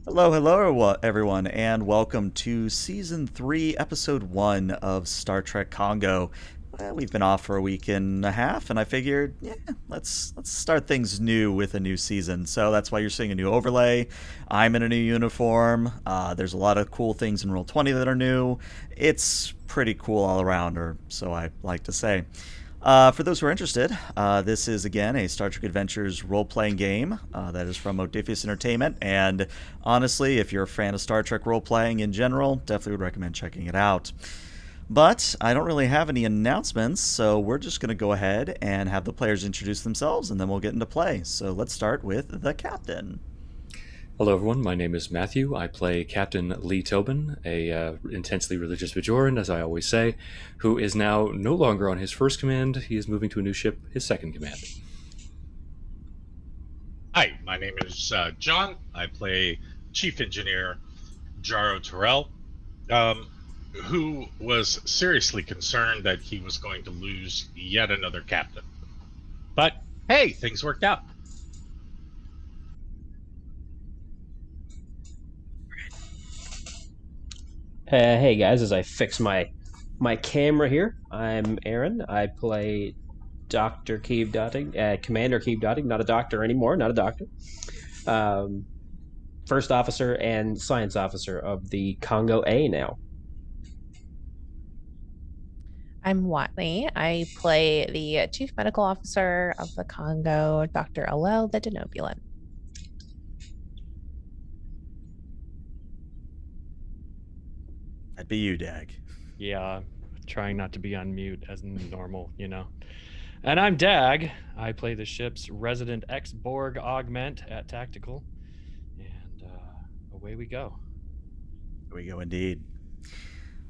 Hello, everyone, and welcome to Season 3, Episode 1 of Star Trek Kongo. We've been off for a week and a half, and I figured, let's start things new with a new season. So that's why you're seeing a new overlay. I'm in a new uniform. There's a lot of cool things in Roll20 that are new. It's pretty cool all around, or so I like to say. For those who are interested, this is again a Star Trek Adventures role-playing game that is from Modiphius Entertainment, and honestly, if you're a fan of Star Trek role-playing in general, definitely would recommend checking it out. But I don't really have any announcements, so we're just going to go ahead and have the players introduce themselves, and then we'll get into play. So let's start with the captain. Hello everyone, my name is Matthew. I play Captain Lee Tobin, a intensely religious Bajoran, as I always say, who is now no longer on his first command. He is moving to a new ship, his second command. Hi, my name is John. I play Chief Engineer Jaro Terrell, who was seriously concerned that he was going to lose yet another captain. But hey, things worked out. Hey guys, as I fix my camera here, I'm Aaron. I play Dr. Keeve Dotting, Commander Keeve Dotting, not a doctor anymore, not a doctor. First officer and science officer of the Kongo A now. I'm Watley. I play the Chief Medical Officer of the Kongo, Dr. Alel the Denobulant. That'd be you, Dag. Yeah, trying not to be on mute as normal, you know. And I'm Dag. I play the ship's resident ex-Borg augment at Tactical. And away we go. Here we go, indeed.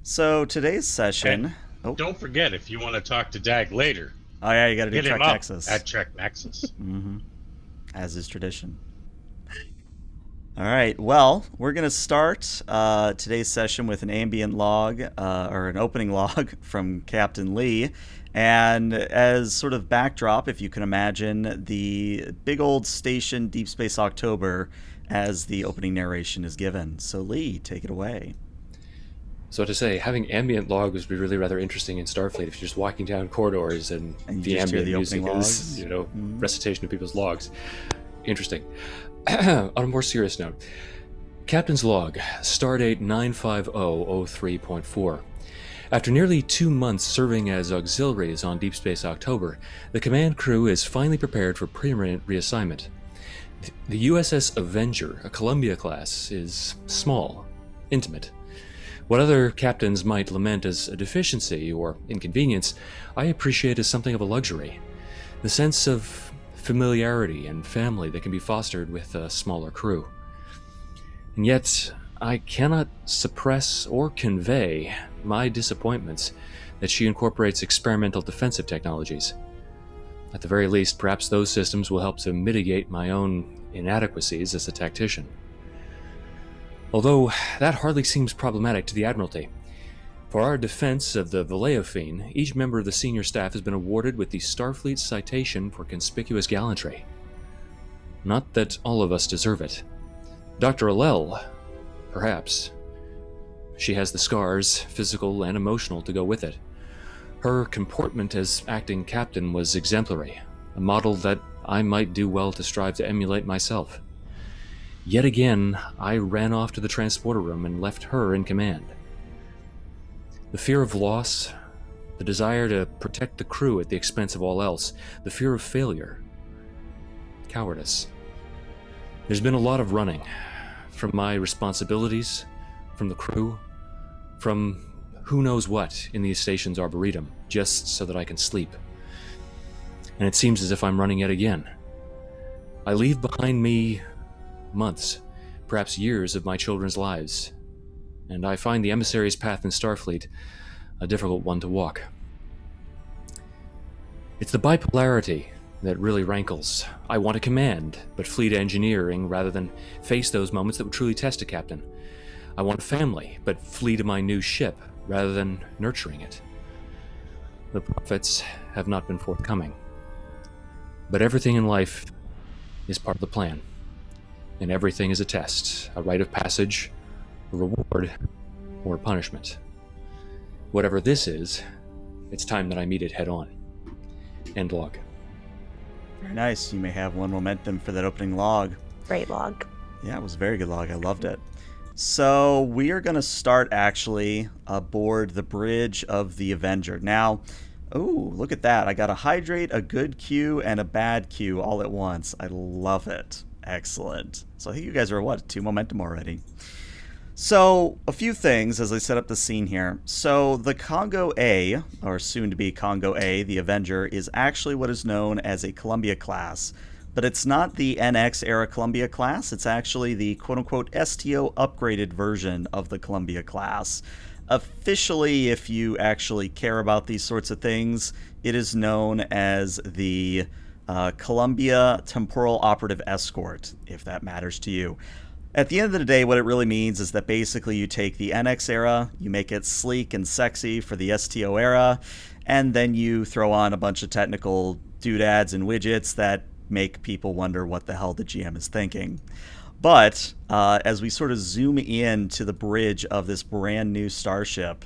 So today's session... Don't forget, if you want to talk to Dag later... Oh yeah, you gotta do hit Trek him up Nexus. at Trek Nexus. Mm-hmm. As is tradition. All right, well, we're going to start today's session with an ambient log, or an opening log from Captain Lee. And as sort of backdrop, if you can imagine, the big old station Deep Space October as the opening narration is given. So Lee, take it away. So to say, having ambient logs would be really rather interesting in Starfleet if you're just walking down corridors and the ambient music is, recitation of people's logs. Interesting. On a more serious note, Captain's Log, Stardate 95003.4. After nearly 2 months serving as auxiliaries on Deep Space October, the command crew is finally prepared for permanent reassignment. The USS Avenger, a Columbia class, is small, intimate. What other captains might lament as a deficiency or inconvenience, I appreciate as something of a luxury. The sense of familiarity and family that can be fostered with a smaller crew. And yet, I cannot suppress or convey my disappointments that she incorporates experimental defensive technologies. At the very least, perhaps those systems will help to mitigate my own inadequacies as a tactician. Although that hardly seems problematic to the Admiralty. For our defense of the Valeophene, each member of the senior staff has been awarded with the Starfleet Citation for Conspicuous Gallantry. Not that all of us deserve it. Dr. Alel, perhaps. She has the scars, physical and emotional, to go with it. Her comportment as acting captain was exemplary, a model that I might do well to strive to emulate myself. Yet again, I ran off to the transporter room and left her in command. The fear of loss, the desire to protect the crew at the expense of all else, the fear of failure, cowardice. There's been a lot of running, from my responsibilities, from the crew, from who knows what in the station's arboretum, just so that I can sleep. And it seems as if I'm running yet again. I leave behind me months, perhaps years of my children's lives, and I find the emissary's path in Starfleet a difficult one to walk. It's the bipolarity that really rankles. I want to command, but flee to engineering rather than face those moments that would truly test a captain. I want a family, but flee to my new ship rather than nurturing it. The profits have not been forthcoming. But everything in life is part of the plan. And everything is a test, a rite of passage, a reward, or a punishment. Whatever this is, it's time that I meet it head on. End log. Very nice. You may have one momentum for that opening log. Great log. Yeah, it was a very good log. I loved it. So we are going to start actually aboard the bridge of the Avenger. Now, oh, look at that. I got a hydrate, a good Q, and a bad Q all at once. I love it. Excellent. So I think you guys are, what, 2 momentum already? So, a few things as I set up the scene here. So, the Kongo A, or soon to be Kongo A, the Avenger, is actually what is known as a Columbia class. But it's not the NX era Columbia class, it's actually the quote-unquote STO upgraded version of the Columbia class. Officially, if you actually care about these sorts of things, it is known as the Columbia Temporal Operative Escort, if that matters to you. At the end of the day, what it really means is that basically you take the NX era, you make it sleek and sexy for the STO era, and then you throw on a bunch of technical doodads and widgets that make people wonder what the hell the GM is thinking. But as we sort of zoom in to the bridge of this brand new starship,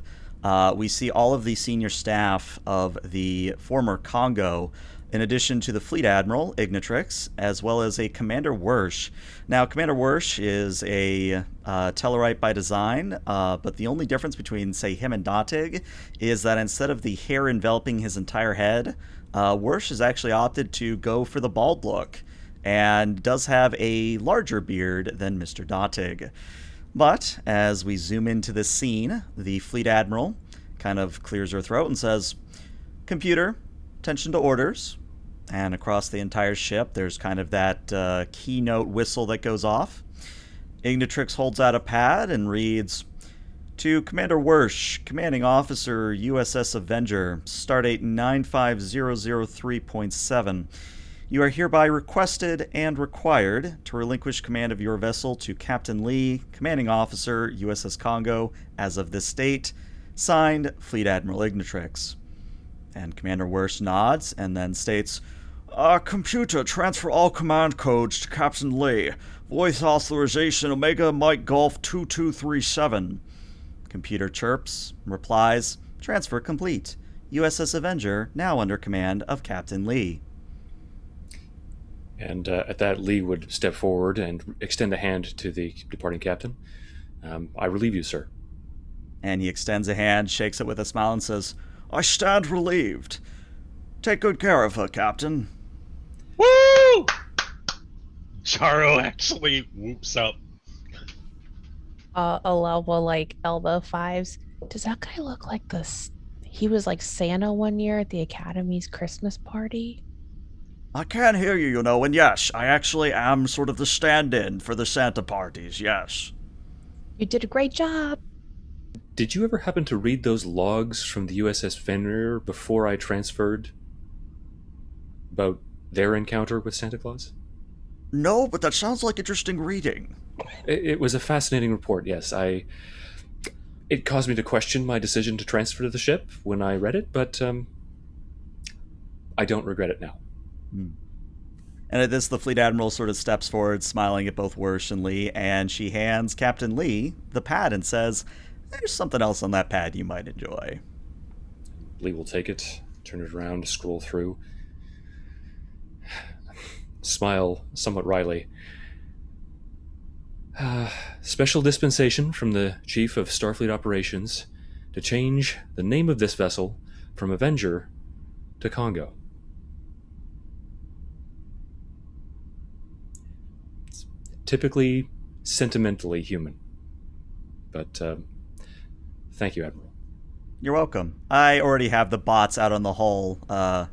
we see all of the senior staff of the former Kongo, in addition to the Fleet Admiral, Ignitrix, as well as a Commander Wersh. Now, Commander Wersh is a Tellarite by design, but the only difference between, say, him and Datig is that instead of the hair enveloping his entire head, Wersh has actually opted to go for the bald look, and does have a larger beard than Mr. Datig. But as we zoom into this scene, the Fleet Admiral kind of clears her throat and says, "Computer, attention to orders." And across the entire ship, there's kind of that keynote whistle that goes off. Ignitrix holds out a pad and reads, "To Commander Wersh, Commanding Officer, USS Avenger, Stardate 95003.7. You are hereby requested and required to relinquish command of your vessel to Captain Lee, Commanding Officer, USS Kongo, as of this date. Signed, Fleet Admiral Ignitrix." And Commander Wersh nods and then states, "Computer, transfer all command codes to Captain Lee. Voice authorization Omega Mike Golf 2237. Computer chirps, replies, "Transfer complete. USS Avenger now under command of Captain Lee." And at that, Lee would step forward and extend a hand to the departing captain. "I relieve you, sir." And he extends a hand, shakes it with a smile, and says, "I stand relieved. Take good care of her, Captain." Woo! Jaro actually whoops up. Alel will like elbow fives. Does that guy look like this? He was like Santa one year at the Academy's Christmas party. "I can't hear you, you know, and yes, I actually am sort of the stand-in for the Santa parties, yes." You did a great job. Did you ever happen to read those logs from the USS Fenrir before I transferred about their encounter with Santa Claus? "No, but that sounds like interesting reading." It was a fascinating report, yes. It caused me to question my decision to transfer to the ship when I read it, but I don't regret it now. And at this, the Fleet Admiral sort of steps forward, smiling at both Wersh and Lee, and she hands Captain Lee the pad and says, "There's something else on that pad you might enjoy." Lee will take it, turn it around, scroll through, smile somewhat wryly. "Special dispensation from the Chief of Starfleet Operations to change the name of this vessel from Avenger to Kongo." It's typically sentimentally human, but thank you, Admiral. You're welcome. I already have the bots out on the hull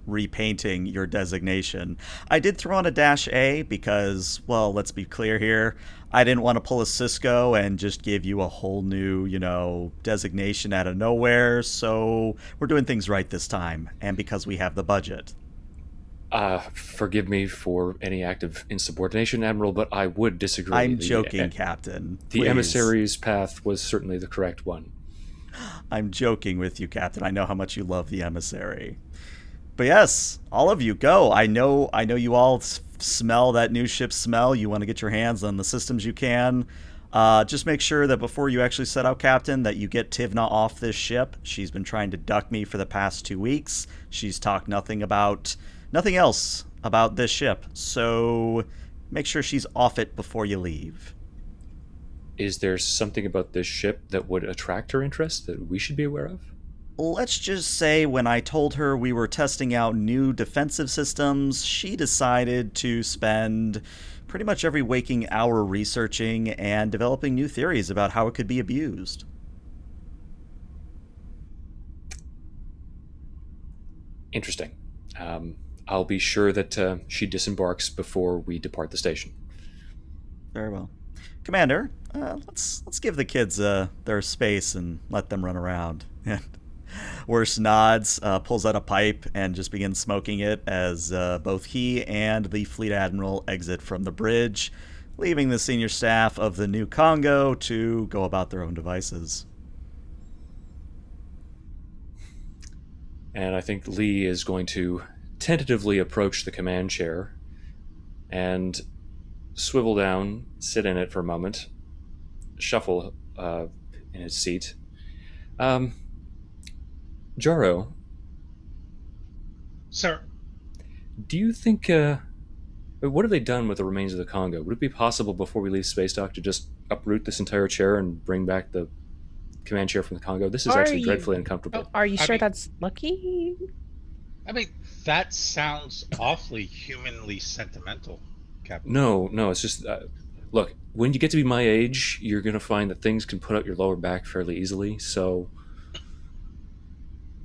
repainting your designation. I did throw on a -A because, well, let's be clear here. I didn't want to pull a Cisco and just give you a whole new, designation out of nowhere. So we're doing things right this time, and because we have the budget. Forgive me for any act of insubordination, Admiral, but I would disagree. I'm joking, Captain. The Please. emissary's path was certainly the correct one. I'm joking with you, Captain. I know how much you love the emissary. But yes, all of you, go. I know you all smell that new ship smell, you want to get your hands on the systems you can. Just make sure that before you actually set out, Captain, that you get Tivna off this ship. She's been trying to duck me for the past 2 weeks. She's talked nothing else about this ship. So make sure she's off it before you leave. Is there something about this ship that would attract her interest that we should be aware of? Let's just say when I told her we were testing out new defensive systems, she decided to spend pretty much every waking hour researching and developing new theories about how it could be abused. Interesting. I'll be sure that she disembarks before we depart the station. Very well. Commander, let's give the kids their space and let them run around. And Worst nods, pulls out a pipe, and just begins smoking it as both he and the fleet admiral exit from the bridge, leaving the senior staff of the new Kongo to go about their own devices. And I think Lee is going to tentatively approach the command chair and swivel down, sit in it for a moment, shuffle in his seat. Jaro. Sir? Do you think, what have they done with the remains of the Kongo? Would it be possible before we leave Space Dock to just uproot this entire chair and bring back the command chair from the Kongo? This is actually dreadfully uncomfortable. Are you sure that's lucky? I mean, that sounds awfully humanly sentimental, Captain. No, it's just, look, when you get to be my age, you're going to find that things can put out your lower back fairly easily, so...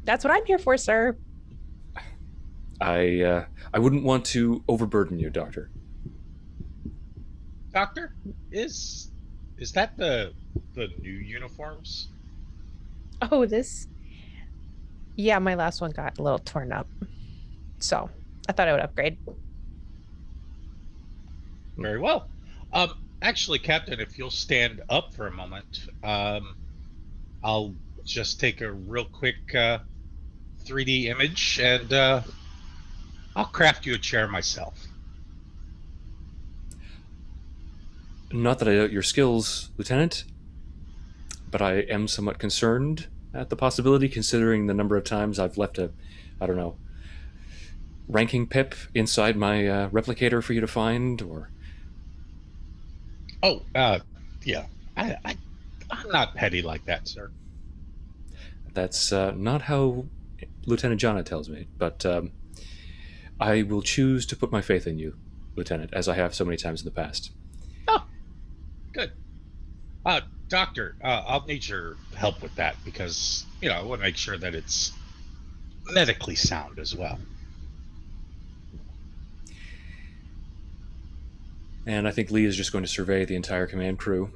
That's what I'm here for, sir. I wouldn't want to overburden you, Doctor. Doctor, is that the new uniforms? Oh, this? Yeah, my last one got a little torn up. So, I thought I would upgrade. Very well. Actually, Captain, if you'll stand up for a moment, I'll just take a real quick 3D image, and I'll craft you a chair myself. Not that I doubt your skills, Lieutenant, but I am somewhat concerned at the possibility, considering the number of times I've left a, ranking pip inside my replicator for you to find, or... Oh, yeah. I'm not petty like that, sir. That's not how Lieutenant Jana tells me, but I will choose to put my faith in you, Lieutenant, as I have so many times in the past. Oh, good. Doctor, I'll need your help with that because, I want to make sure that it's medically sound as well. And I think Lee is just going to survey the entire command crew.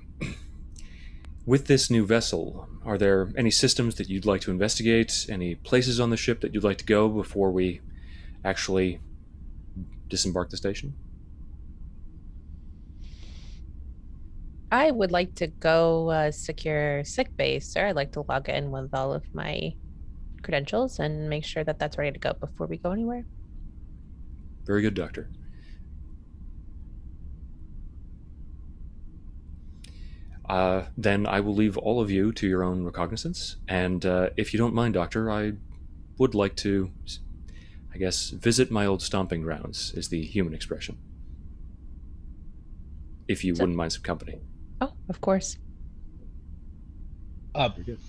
With this new vessel, are there any systems that you'd like to investigate? Any places on the ship that you'd like to go before we actually disembark the station? I would like to go secure sick bay, sir. I'd like to log in with all of my credentials and make sure that that's ready to go before we go anywhere. Very good, Doctor. Then I will leave all of you to your own recognizance, and if you don't mind, Doctor, I would like to, I guess, visit my old stomping grounds, is the human expression. If you wouldn't mind some company. Oh, of course.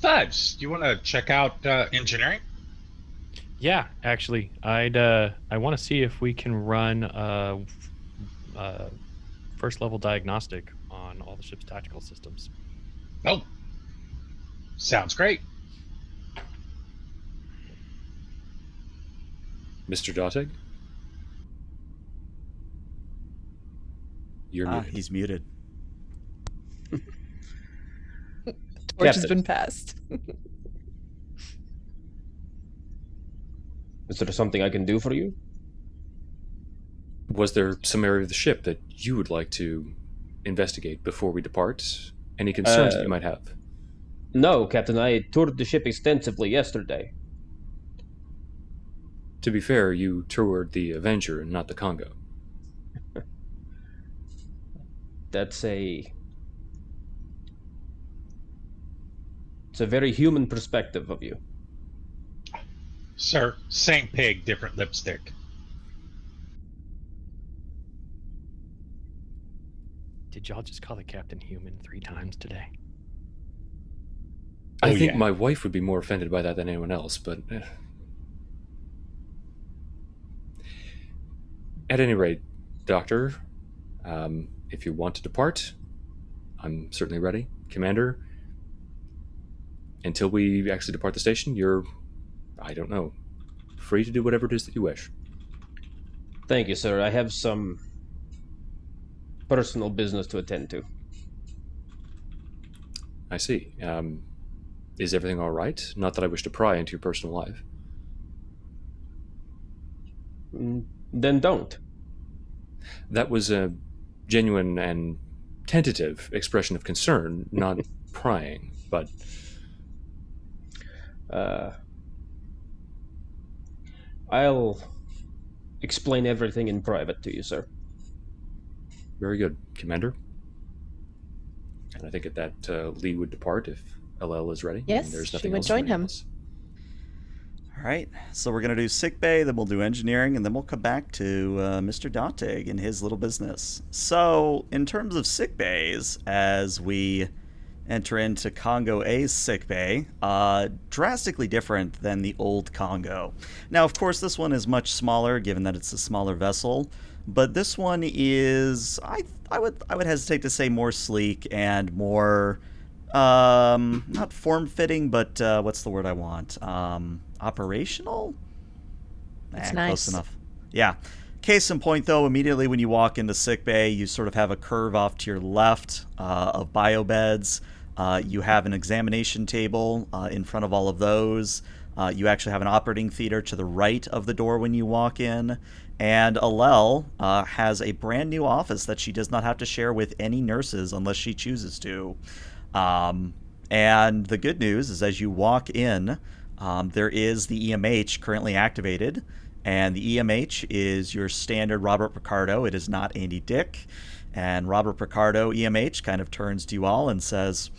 Fives, do you want to check out engineering? Yeah, actually, I want to see if we can run a first level diagnostic on all the ship's tactical systems. Oh, sounds great. Mr. Dotig? You're muted. He's muted. Torch has been passed. Is there something I can do for you? Was there some area of the ship that you would like to investigate before we depart? Any concerns that you might have? No, Captain. I toured the ship extensively yesterday. To be fair, you toured the Avenger and not the Kongo. It's a very human perspective of you. Sir, same pig, different lipstick. Did y'all just call the captain human 3 times today? I Oh, think yeah. my wife would be more offended by that than anyone else, but at any rate, Doctor, if you want to depart, I'm certainly ready. Commander, until we actually depart the station, you're, I don't know, free to do whatever it is that you wish. Thank you, sir. I have some personal business to attend to. I see. Is everything all right? Not that I wish to pry into your personal life. Then don't. That was a genuine and tentative expression of concern, not prying, but I'll explain everything in private to you, sir. very good, Commander. And I think at that, Lee would depart if LL is ready. Yes, and there's she nothing would else join for anyone him. else. All right, so we're going to do sick bay, then we'll do engineering, and then we'll come back to Mr. Dottig and his little business. So, in terms of sick bays, as we enter into Congo A's sick bay, drastically different than the old Congo. Now, of course, this one is much smaller, given that it's a smaller vessel, but this one is, I would hesitate to say, more sleek and more, not form-fitting, but what's the word I want? Operational? That's Close nice. enough. Yeah. Case in point, though, immediately when you walk into sickbay, you sort of have a curve off to your left of biobeds. You have an examination table in front of all of those. You actually have an operating theater to the right of the door when you walk in. And Alel has a brand new office that she does not have to share with any nurses unless she chooses to. And the good news is as you walk in, there is the EMH currently activated, and the EMH is your standard Robert Picardo. It is not Andy Dick. And Robert Picardo, EMH, kind of turns to you all and says,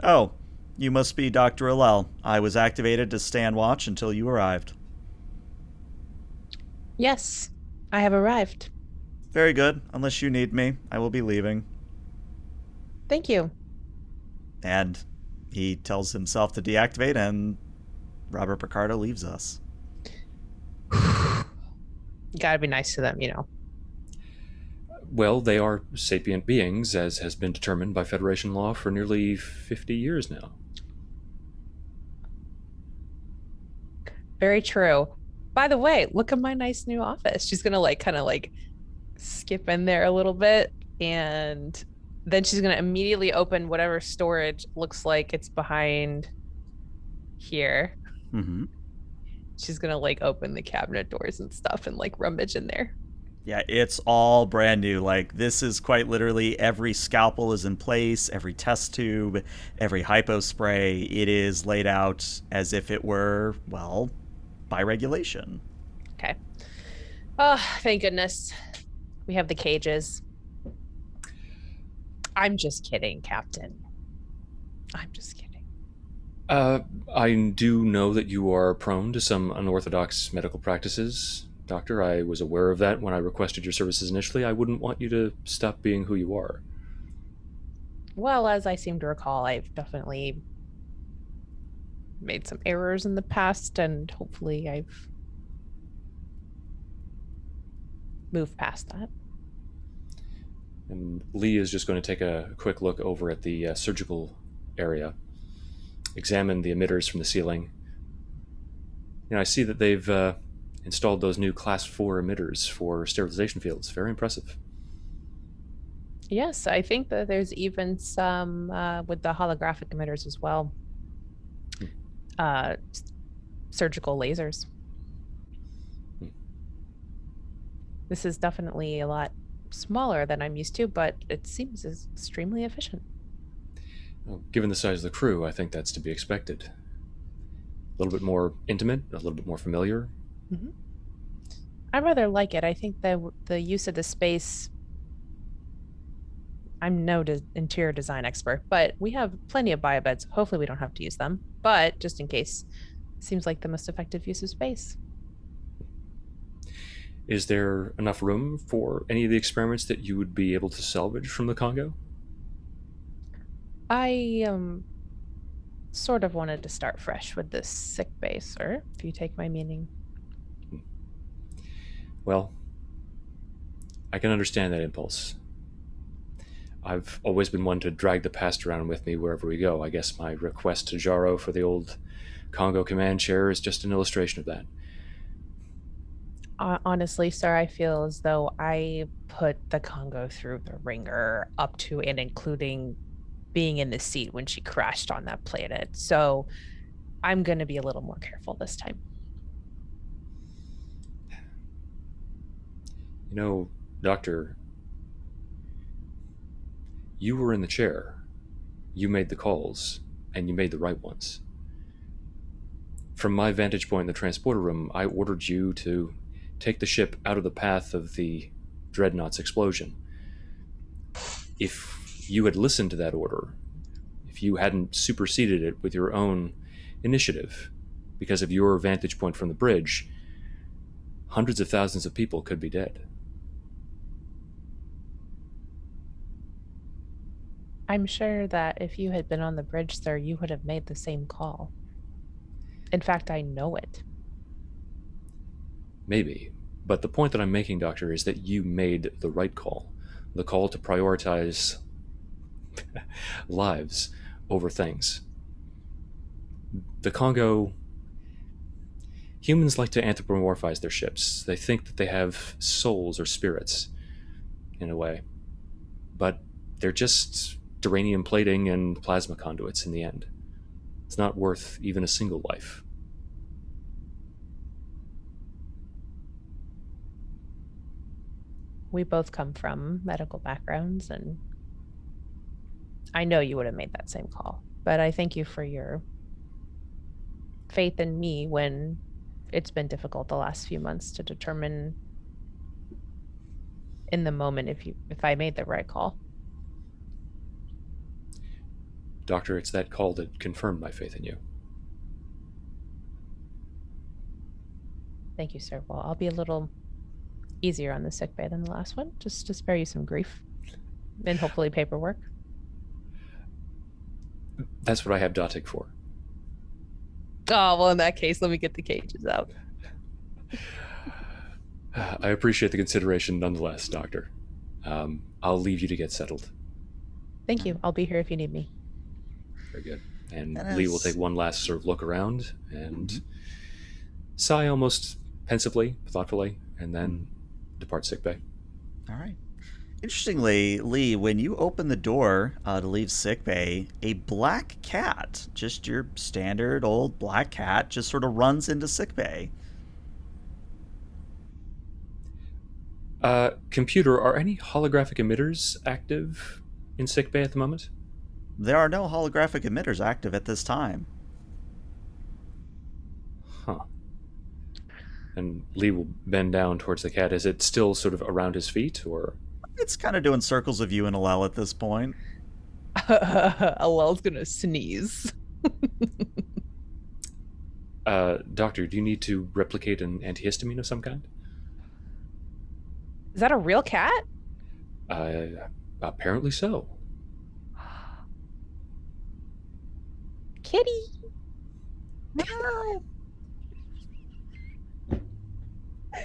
"Oh, you must be Dr. Alel. I was activated to stand watch until you arrived." Yes, I have arrived. "Very good. Unless you need me, I will be leaving." Thank you. And he tells himself to deactivate, and Robert Picardo leaves us. You gotta be nice to them, you know. Well, they are sapient beings, as has been determined by Federation law for nearly 50 years now. Very true. By the way, look at my nice new office. She's gonna kind of skip in there a little bit, and then she's gonna immediately open whatever storage looks like it's behind here. Mm-hmm. She's gonna open the cabinet doors and stuff and rummage in there. Yeah, it's all brand new. This is quite literally every scalpel is in place, every test tube, every hypo spray. It is laid out as if it were, well, by regulation. Okay. Oh, thank goodness. We have the cages. I'm just kidding, Captain. I'm just kidding. I do know that you are prone to some unorthodox medical practices, Doctor. I was aware of that when I requested your services initially. I wouldn't want you to stop being who you are. Well, as I seem to recall, I've definitely made some errors in the past, and hopefully I've moved past that. And Lee is just going to take a quick look over at the surgical area, examine the emitters from the ceiling. I see that they've installed those new Class 4 emitters for sterilization fields. Very impressive. Yes, I think that there's even some with the holographic emitters as well. Surgical lasers. This is definitely a lot smaller than I'm used to, but it seems extremely efficient. Well, given the size of the crew, I think that's to be expected. A little bit more intimate, a little bit more familiar. Mm-hmm. I rather like it. I think that the use of the space I'm no interior design expert, but we have plenty of bio beds. Hopefully, we don't have to use them, but just in case, seems like the most effective use of space. Is there enough room for any of the experiments that you would be able to salvage from the Congo? I sort of wanted to start fresh with this sick bay, sir, if you take my meaning. Well, I can understand that impulse. I've always been one to drag the past around with me wherever we go. I guess my request to Jaro for the old Congo command chair is just an illustration of that. Honestly, sir, I feel as though I put the Congo through the ringer up to and including being in the seat when she crashed on that planet. So I'm going to be a little more careful this time. You know, Doctor, you were in the chair. You made the calls, and you made the right ones. From my vantage point in the transporter room, I ordered you to take the ship out of the path of the Dreadnought's explosion. If you had listened to that order, if you hadn't superseded it with your own initiative, because of your vantage point from the bridge, hundreds of thousands of people could be dead. I'm sure that if you had been on the bridge, sir, you would have made the same call. In fact, I know it. Maybe. But the point that I'm making, Doctor, is that you made the right call. The call to prioritize lives over things. The Congo... Humans like to anthropomorphize their ships. They think that they have souls or spirits, in a way. But they're just duranium plating and plasma conduits in the end. It's not worth even a single life. We both come from medical backgrounds, and I know you would have made that same call. But I thank you for your faith in me when it's been difficult the last few months to determine in the moment if I made the right call. Doctor, it's that call that confirmed my faith in you. Thank you, sir. Well, I'll be a little easier on the sick bay than the last one, just to spare you some grief and hopefully paperwork. That's what I have Dotic for. Oh, well, in that case, let me get the cages out. I appreciate the consideration nonetheless, Doctor. I'll leave you to get settled. Thank you. I'll be here if you need me. Very good. And Lee will take one last sort of look around and sigh almost pensively, thoughtfully, and then depart sickbay. All right. Interestingly, Lee, when you open the door to leave sickbay, a black cat, just your standard old black cat, just sort of runs into sickbay. Computer, are any holographic emitters active in sickbay at the moment? There are no holographic emitters active at this time. Huh. And Lee will bend down towards the cat. Is it still sort of around his feet, or...? It's kind of doing circles of you and Alel at this point. Alel's gonna sneeze. Doctor, do you need to replicate an antihistamine of some kind? Is that a real cat? Apparently so. Kitty.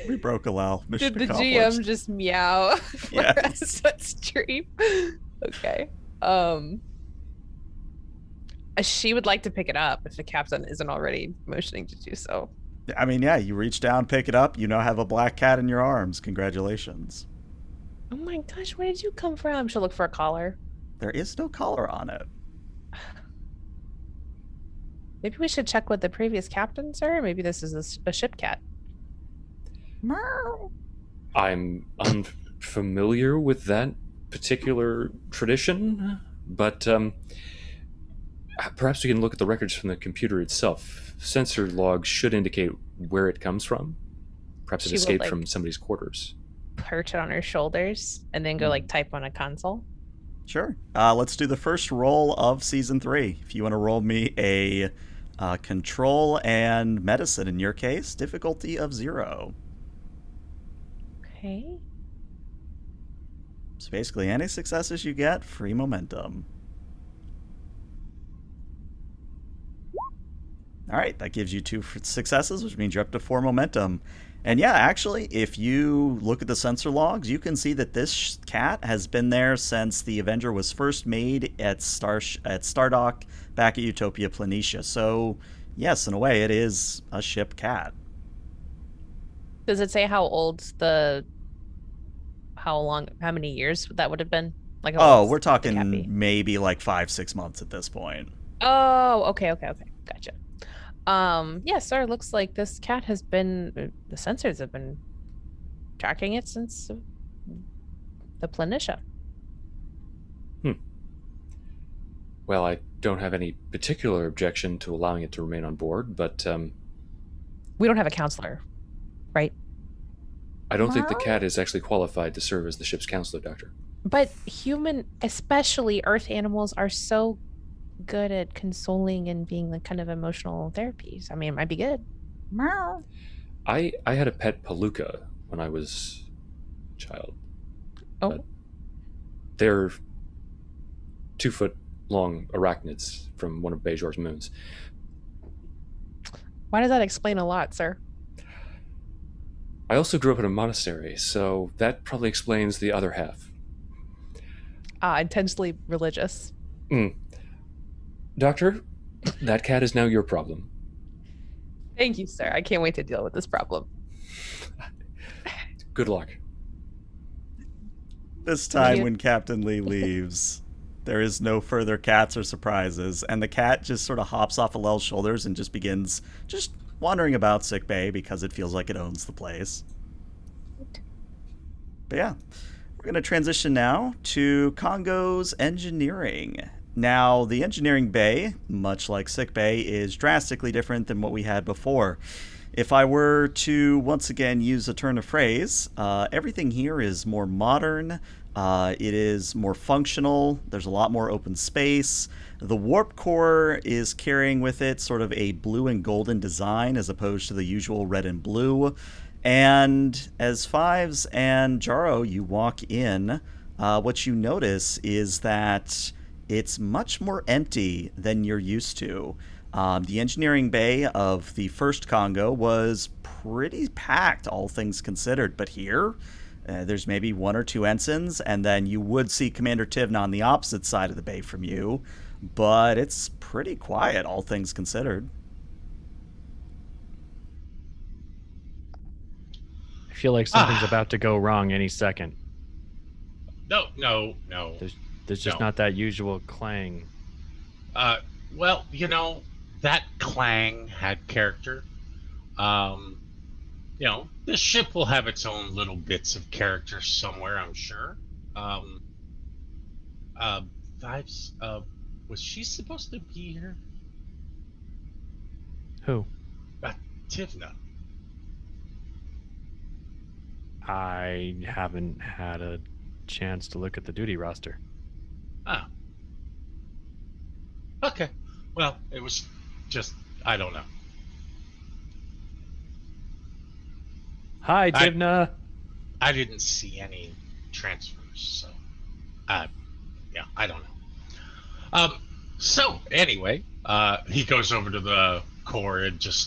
We broke Alel. Mission Did the accomplished. GM just meow for Yes. us on stream? Okay. She would like to pick it up if the captain isn't already motioning to do so. I mean, yeah, you reach down, pick it up. You now have a black cat in your arms. Congratulations. Oh my gosh, where did you come from? She'll look for a collar. There is no collar on it. Maybe we should check with the previous captain, sir. Maybe this is a ship cat. Meow. I'm unfamiliar with that particular tradition, but perhaps we can look at the records from the computer itself. Sensor logs should indicate where it comes from. Perhaps it She will, escaped from somebody's quarters. Perch it on her shoulders and then go like type on a console. Sure. Let's do the first roll of season 3. If you want to roll me a control and medicine in your case, difficulty of 0. Okay. So basically, any successes you get, free momentum. All right, that gives you 2 successes, which means you're up to 4 momentum. And yeah, actually, if you look at the sensor logs, you can see that this cat has been there since the Avenger was first made at Stardock back at Utopia Planitia. So yes, in a way, it is a ship cat. Does it say how how many years that would have been? Like, how Oh, old's we're the cat talking be? maybe like 5-6 months at this point. Oh, okay. Gotcha. Yeah, sir, looks like this cat has been, the sensors have been tracking it since the Planitia. Well, I don't have any particular objection to allowing it to remain on board, but We don't have a counselor, right? I don't think the cat is actually qualified to serve as the ship's counselor, Doctor. But human, especially Earth animals, are so good at consoling and being like kind of emotional therapies. I mean, it might be good. I had a pet palooka when I was a child. Oh, But they're 2-foot-long arachnids from one of Bajor's moons. why does that explain a lot, sir? I also grew up in a monastery, so that probably explains the other half. Intensely religious. Doctor, that cat is now your problem. Thank you, sir. I can't wait to deal with this problem. Good luck. This time, you. when Captain Lee leaves, there is no further cats or surprises, and the cat just sort of hops off Alel's shoulders and just begins wandering about sickbay because it feels like it owns the place. But yeah, we're going to transition now to Kongo's engineering. Now, the engineering bay, much like sickbay, is drastically different than what we had before. If I were to once again use a turn of phrase, everything here is more modern. It is more functional. There's a lot more open space. The warp core is carrying with it sort of a blue and golden design as opposed to the usual red and blue. And as Fives and Jaro, you walk in, what you notice is that it's much more empty than you're used to. The engineering bay of the first Kongo was pretty packed, all things considered. But here, there's maybe 1 or 2 ensigns, and then you would see Commander Tivna on the opposite side of the bay from you. But it's pretty quiet, all things considered. I feel like something's about to go wrong any second. No. There's just No. not that usual clang. Well, that clang had character. This ship will have its own little bits of character somewhere, I'm sure. Vibes, was she supposed to be here? Who? Tivna. I haven't had a chance to look at the duty roster. Ah. Okay. Well, it was just, I don't know. Hi, Tivna. I didn't see any transfers, so yeah, I don't know. So anyway, he goes over to the core and just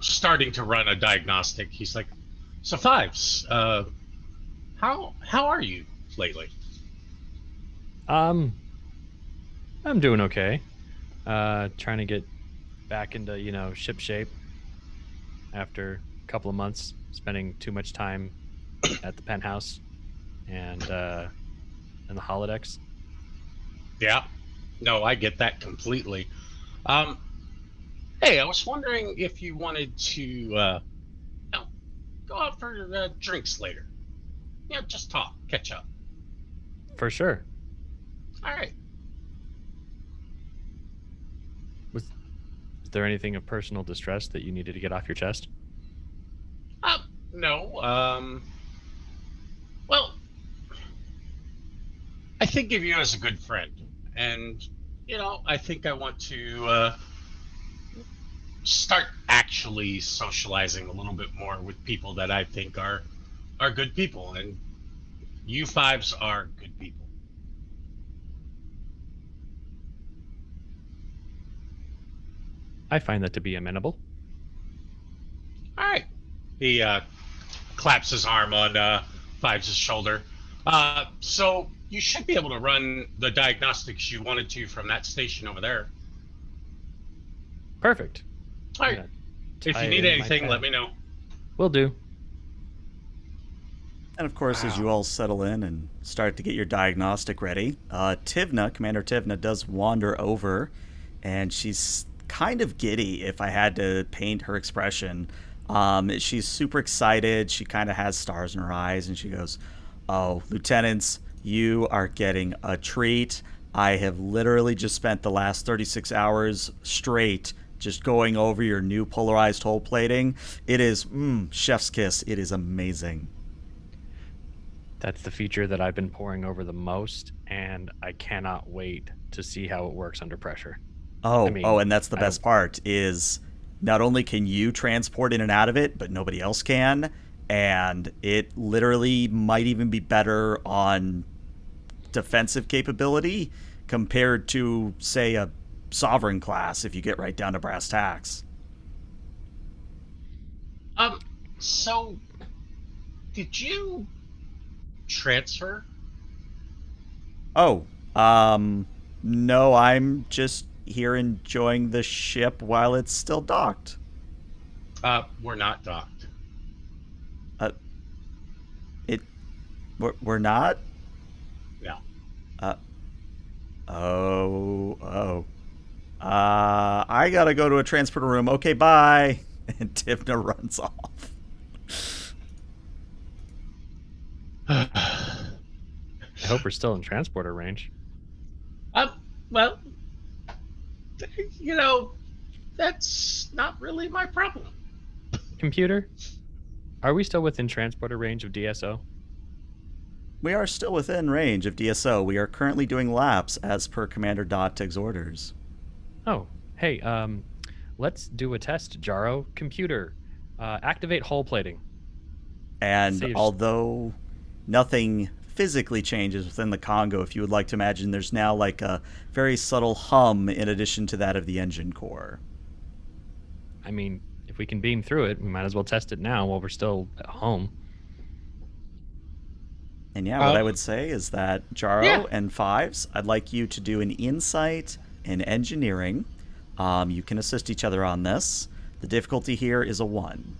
starting to run a diagnostic. He's like, "So Fives, how are you lately?" I'm doing okay. Trying to get back into, ship shape after a couple of months spending too much time at the penthouse and the holodecks. Yeah. No, I get that completely. Hey, I was wondering if you wanted to go out for drinks later. Just talk, catch up. For sure. All right. Was there anything of personal distress that you needed to get off your chest? No. Well, think of you as a good friend, and I think I want to start actually socializing a little bit more with people that I think are good people, and you fives are good people. I find that to be amenable. All right. He claps his arm on Fives' shoulder. So you should be able to run the diagnostics you wanted to from that station over there. Perfect. All right. If you need anything, let me know. Will do. And of course, as you all settle in and start to get your diagnostic ready, Commander Tivna does wander over, and she's kind of giddy if I had to paint her expression. She's super excited. She kind of has stars in her eyes, and she goes, "Oh, lieutenants, you are getting a treat. I have literally just spent the last 36 hours straight just going over your new polarized hull plating. It is, chef's kiss. It is amazing." That's the feature that I've been poring over the most, and I cannot wait to see how it works under pressure. And that's the best part is not only can you transport in and out of it, but nobody else can, and it literally might even be better on defensive capability compared to, say, a Sovereign class if you get right down to brass tacks. So did you transfer? No, I'm just here enjoying the ship while it's still docked. We're not docked. We're not? No. I gotta go to a transporter room. Okay, bye. And Tivna runs off. I hope we're still in transporter range. Well, that's not really my problem. Computer, are we still within transporter range of DSO? We are still within range of DSO. We are currently doing laps as per Commander Dottig's orders. Oh, hey, let's do a test, Jaro. Computer, activate hull plating. And although nothing physically changes within the Kongo, if you would like to imagine, there's now like a very subtle hum in addition to that of the engine core. I mean, if we can beam through it, we might as well test it now while we're still at home. And yeah, what I would say is that Jaro and Fives, I'd like you to do an insight in engineering. You can assist each other on this. The difficulty here is a 1.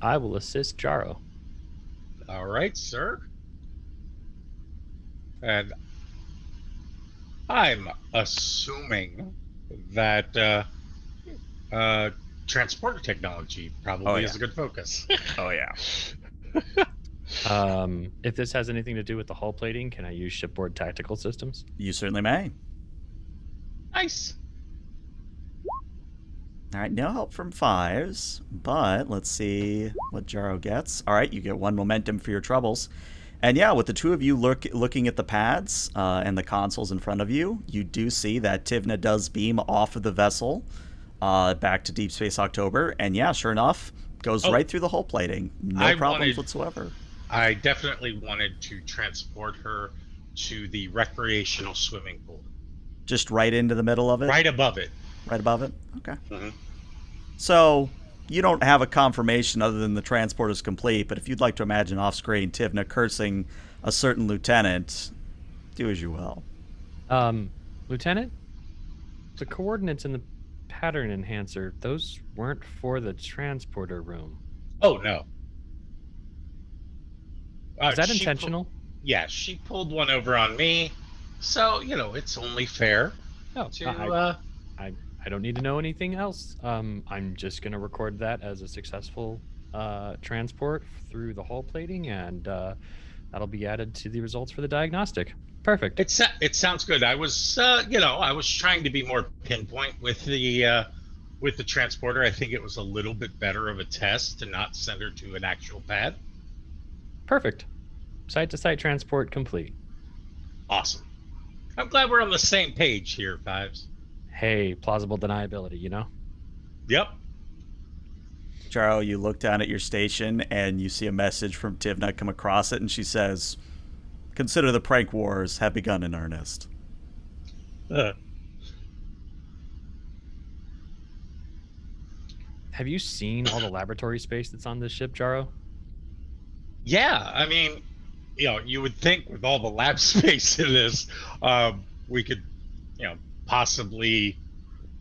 I will assist Jaro. All right, sir. And I'm assuming that transporter technology probably is a good focus. Oh, yeah. If this has anything to do with the hull plating, can I use shipboard tactical systems? You certainly may. Nice. All right, no help from Fives, but let's see what Jaro gets. All right, you get 1 momentum for your troubles. And yeah, with the two of you looking at the pads and the consoles in front of you, you do see that Tivna does beam off of the vessel back to Deep Space October. And yeah, sure enough, goes right through the hull plating. No problems whatsoever. I definitely wanted to transport her to the recreational swimming pool. Just right into the middle of it? Right above it. Right above it? Okay. Mm-hmm. So, you don't have a confirmation other than the transport is complete, but if you'd like to imagine off-screen Tivna cursing a certain lieutenant, do as you will. Lieutenant? The coordinates in the pattern enhancer, those weren't for the transporter room. Oh, no. Is that intentional? Yeah, she pulled one over on me, so, it's only fair to... I don't need to know anything else. I'm just going to record that as a successful transport through the hull plating, and that'll be added to the results for the diagnostic. Perfect. It sounds good. I was, I was trying to be more pinpoint with the transporter. I think it was a little bit better of a test to not send her to an actual pad. Perfect. Site-to-site transport complete. Awesome. I'm glad we're on the same page here, Fives. Hey, plausible deniability, you know? Yep. Jaro, you look down at your station and you see a message from Tivna come across it, and she says, "Consider the prank wars have begun in earnest." Uh, Have you seen all the laboratory space that's on this ship, Jaro? yeah, I mean, you would think with all the lab space in this, we could, possibly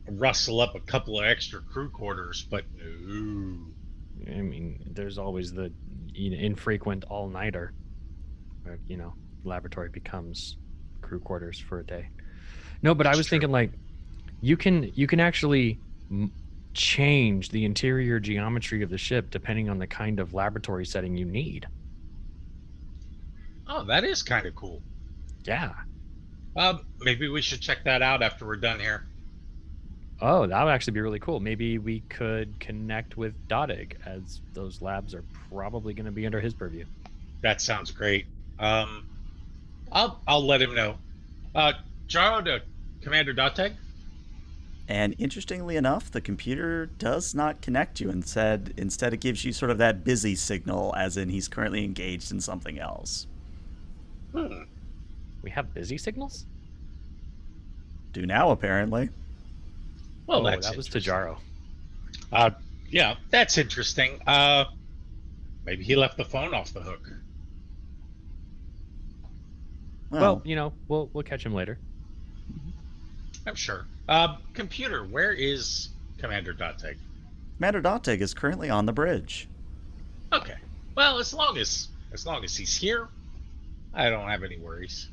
rustle up a couple of extra crew quarters, but no. I mean, there's always the infrequent all-nighter where, laboratory becomes crew quarters for a day. No, but I was thinking like you can actually change the interior geometry of the ship depending on the kind of laboratory setting you need. Oh, that is kind of cool. Yeah. Maybe we should check that out after we're done here. Oh, that would actually be really cool. Maybe we could connect with Dodig, as those labs are probably going to be under his purview. That sounds great. I'll let him know. Jaro to Commander Doteg. And interestingly enough, the computer does not connect you. Instead, it gives you sort of that busy signal, as in he's currently engaged in something else. We have busy signals? Do now, apparently. Well, oh, that was to Jaro. Yeah, that's interesting. Maybe he left the phone off the hook. Well, we'll catch him later. I'm sure. Computer, where is Commander Doteg? Commander Doteg is currently on the bridge. Okay. Well, as long as he's here, I don't have any worries.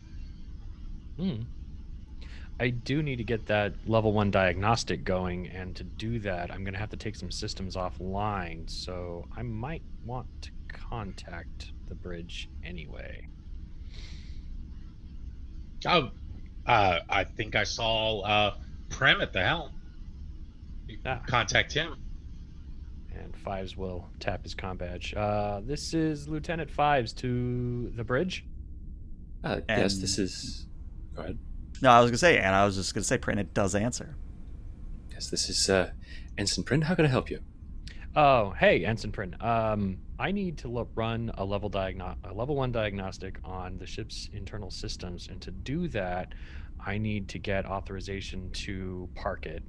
I do need to get that level 1 diagnostic going, and to do that, I'm going to have to take some systems offline, so I might want to contact the bridge anyway. Oh, I think I saw Prem at the helm. You contact him. And Fives will tap his comm badge. This is Lieutenant Fives to the bridge. Yes, this is... Go ahead. No, I was just going to say, Print does answer. Yes, this is Ensign Print. How can I help you? Oh, hey, Ensign Print. I need to run a level 1 diagnostic on the ship's internal systems, and to do that, I need to get authorization to park it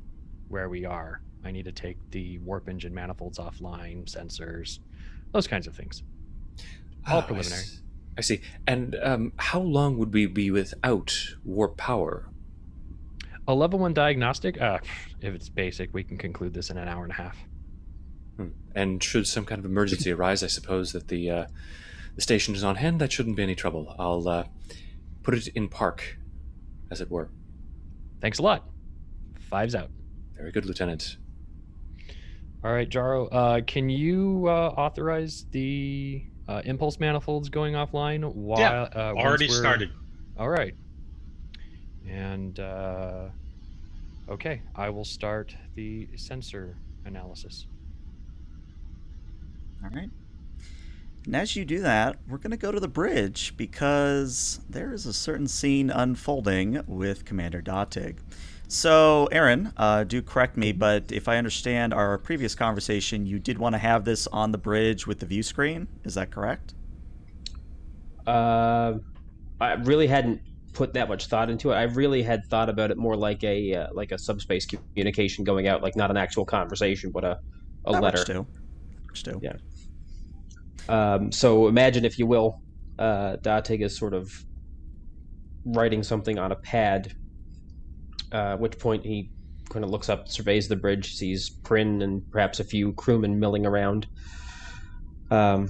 where we are. I need to take the warp engine manifolds offline, sensors, those kinds of things. All preliminary. I see. And how long would we be without warp power? A level 1 diagnostic? If it's basic, we can conclude this in an hour and a half. And should some kind of emergency arise, I suppose that the station is on hand. That shouldn't be any trouble. I'll put it in park, as it were. Thanks a lot. Fives out. Very good, Lieutenant. All right, Jaro, can you authorize the impulse manifolds going offline? Already started. All right. And, okay, I will start the sensor analysis. All right. And as you do that, we're going to go to the bridge because there is a certain scene unfolding with Commander Dottig. So, Aaron, do correct me, but if I understand our previous conversation, you did want to have this on the bridge with the view screen. Is that correct? I really hadn't put that much thought into it. I really had thought about it more like a subspace communication going out, like not an actual conversation, but a letter. Works too. Yeah. So imagine, if you will, Datig is sort of writing something on a pad, at which point he kind of looks up, surveys the bridge, sees Prin and perhaps a few crewmen milling around, and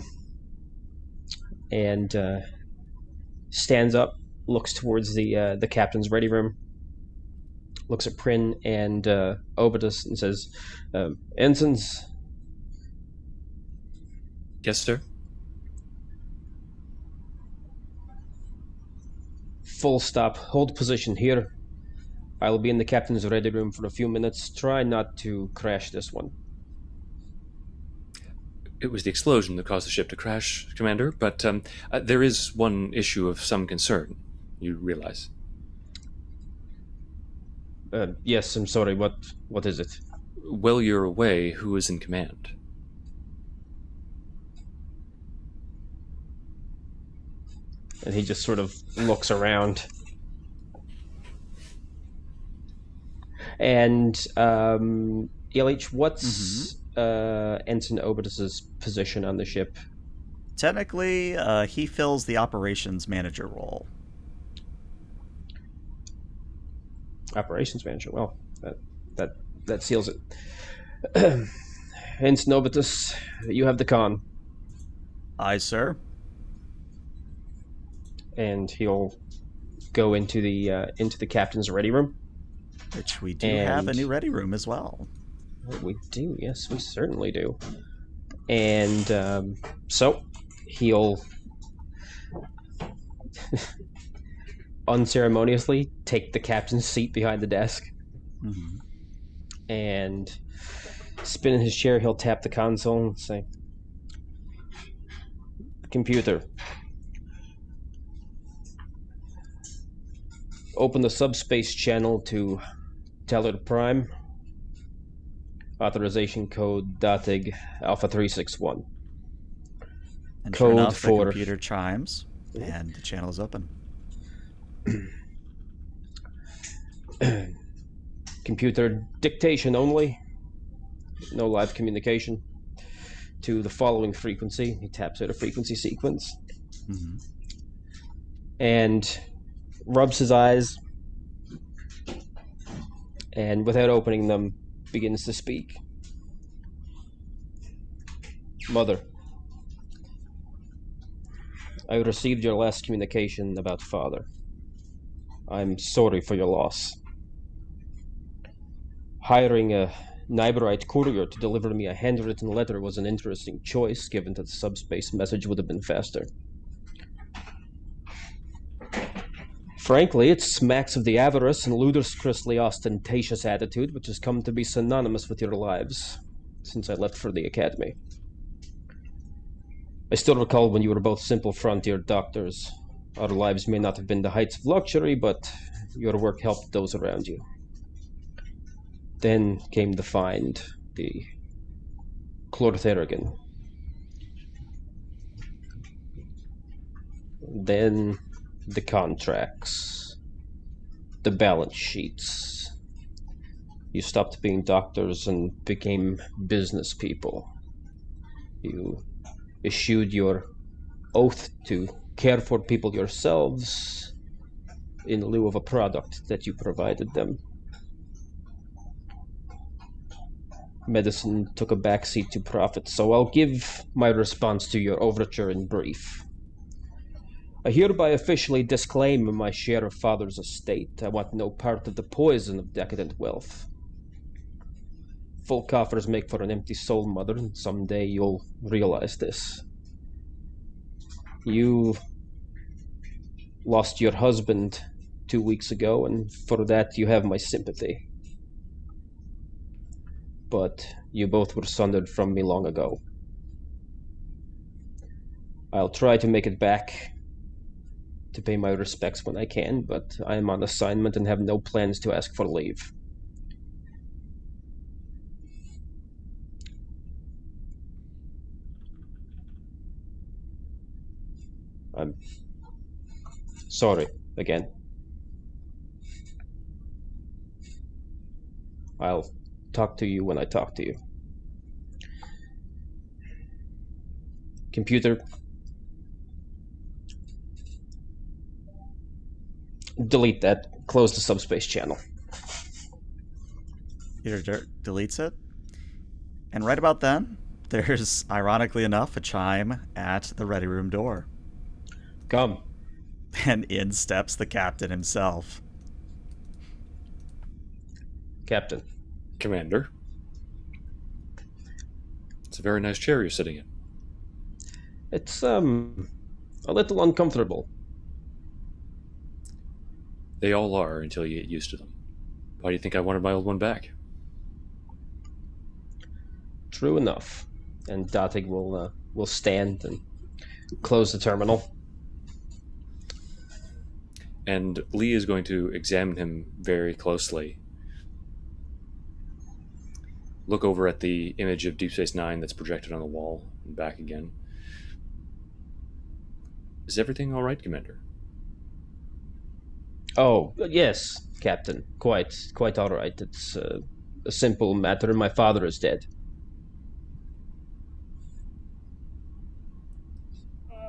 stands up, looks towards the captain's ready room, looks at Prin and Obitus and says, "Ensigns." Yes, sir. Full stop. Hold position here. I will be in the captain's ready room for a few minutes. Try not to crash this one. It was the explosion that caused the ship to crash, Commander, but there is one issue of some concern. you realize. Yes, I'm sorry. What is it? While you're away, who is in command? And he just sort of looks around. And ELH, what's Ensign Obitus's position on the ship? Technically, he fills the operations manager role. Operations manager. Well, that seals it. Ensign Obitus, you have the con. Aye, sir. And he'll go into the captain's ready room. Which we do have a new ready room as well. We do, yes, we certainly do. And so he'll unceremoniously take the captain's seat behind the desk. Mm-hmm. And spin in his chair, he'll tap the console and say, "Computer, open the subspace channel to Teller Prime. Authorization code DATIG Alpha 361. And Code sure enough, for- the computer chimes, and the channel is open. Computer dictation only. No live communication. To the following frequency." He taps out a frequency sequence. Mm-hmm. And rubs his eyes. And without opening them, begins to speak. "Mother, I received your last communication about father. I'm sorry for your loss. Hiring a Niberite courier to deliver me a handwritten letter was an interesting choice, given that the subspace message would have been faster. Frankly, it smacks of the avarice and ludicrously ostentatious attitude which has come to be synonymous with your lives since I left for the academy. I still recall when you were both simple frontier doctors. Our lives may not have been the heights of luxury, but your work helped those around you. Then came the find, the chlortheragon. Then the contracts, the balance sheets. You stopped being doctors and became business people. You eschewed your oath to care for people yourselves in lieu of a product that you provided them. Medicine took a backseat to profit, so I'll give my response to your overture in brief. I hereby officially disclaim my share of father's estate. I want no part of the poison of decadent wealth. Full coffers make for an empty soul, Mother, and someday you'll realize this. You lost your husband 2 weeks ago, and for that you have my sympathy. But you both were sundered from me long ago. I'll try to make it back to pay my respects when I can, but I am on assignment and have no plans to ask for leave. I'm sorry again. I'll talk to you when I talk to you. Computer, delete that. Close the subspace channel. Peter deletes it. And right about then, there's, ironically enough, a chime at the ready room door. Come. And in steps the captain himself. Captain. Commander. It's a very nice chair you're sitting in. It's, a little uncomfortable. They all are until you get used to them. Why do you think I wanted my old one back? True enough. And Datig will stand and close the terminal. And Lee is going to examine him very closely. Look over at the image of Deep Space Nine that's projected on the wall and back again. Is everything all right, Commander? Oh, yes, Captain. Quite all right. It's a simple matter. My father is dead.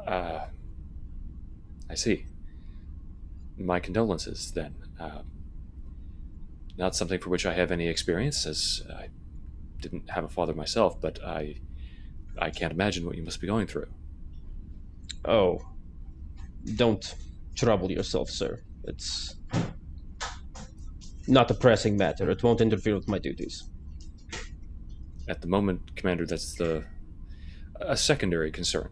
I see. My condolences, then. Not something for which I have any experience, as I didn't have a father myself, but I can't imagine what you must be going through. Oh, don't trouble yourself, sir. It's not a pressing matter. It won't interfere with my duties. At the moment, Commander, that's a secondary concern.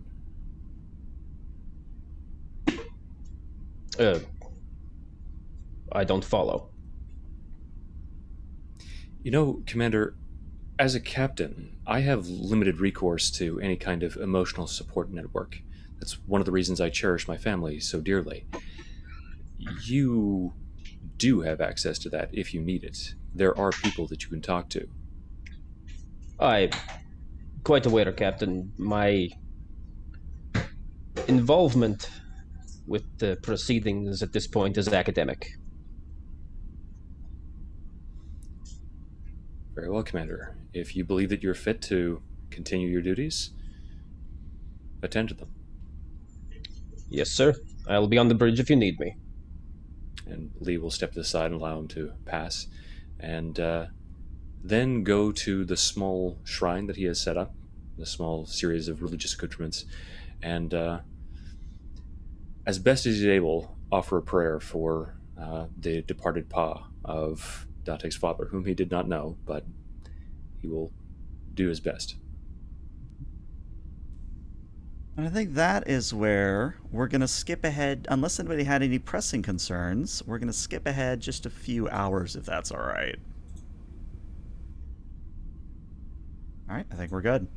I don't follow. You know, Commander, as a captain, I have limited recourse to any kind of emotional support network. That's one of the reasons I cherish my family so dearly. You do have access to that if you need it. There are people that you can talk to. I'm quite aware, Captain. My involvement with the proceedings at this point is academic. Very well, Commander. If you believe that you're fit to continue your duties, attend to them. Yes, sir. I'll be on the bridge if you need me. And Lee will step to the side and allow him to pass, and then go to the small shrine that he has set up, the small series of religious accoutrements, and as best as he's able, offer a prayer for the departed Pa of Dateg's father, whom he did not know, but he will do his best. And I think that is where we're going to skip ahead, unless anybody had any pressing concerns, we're going to skip ahead just a few hours, if that's all right. All right, I think we're good.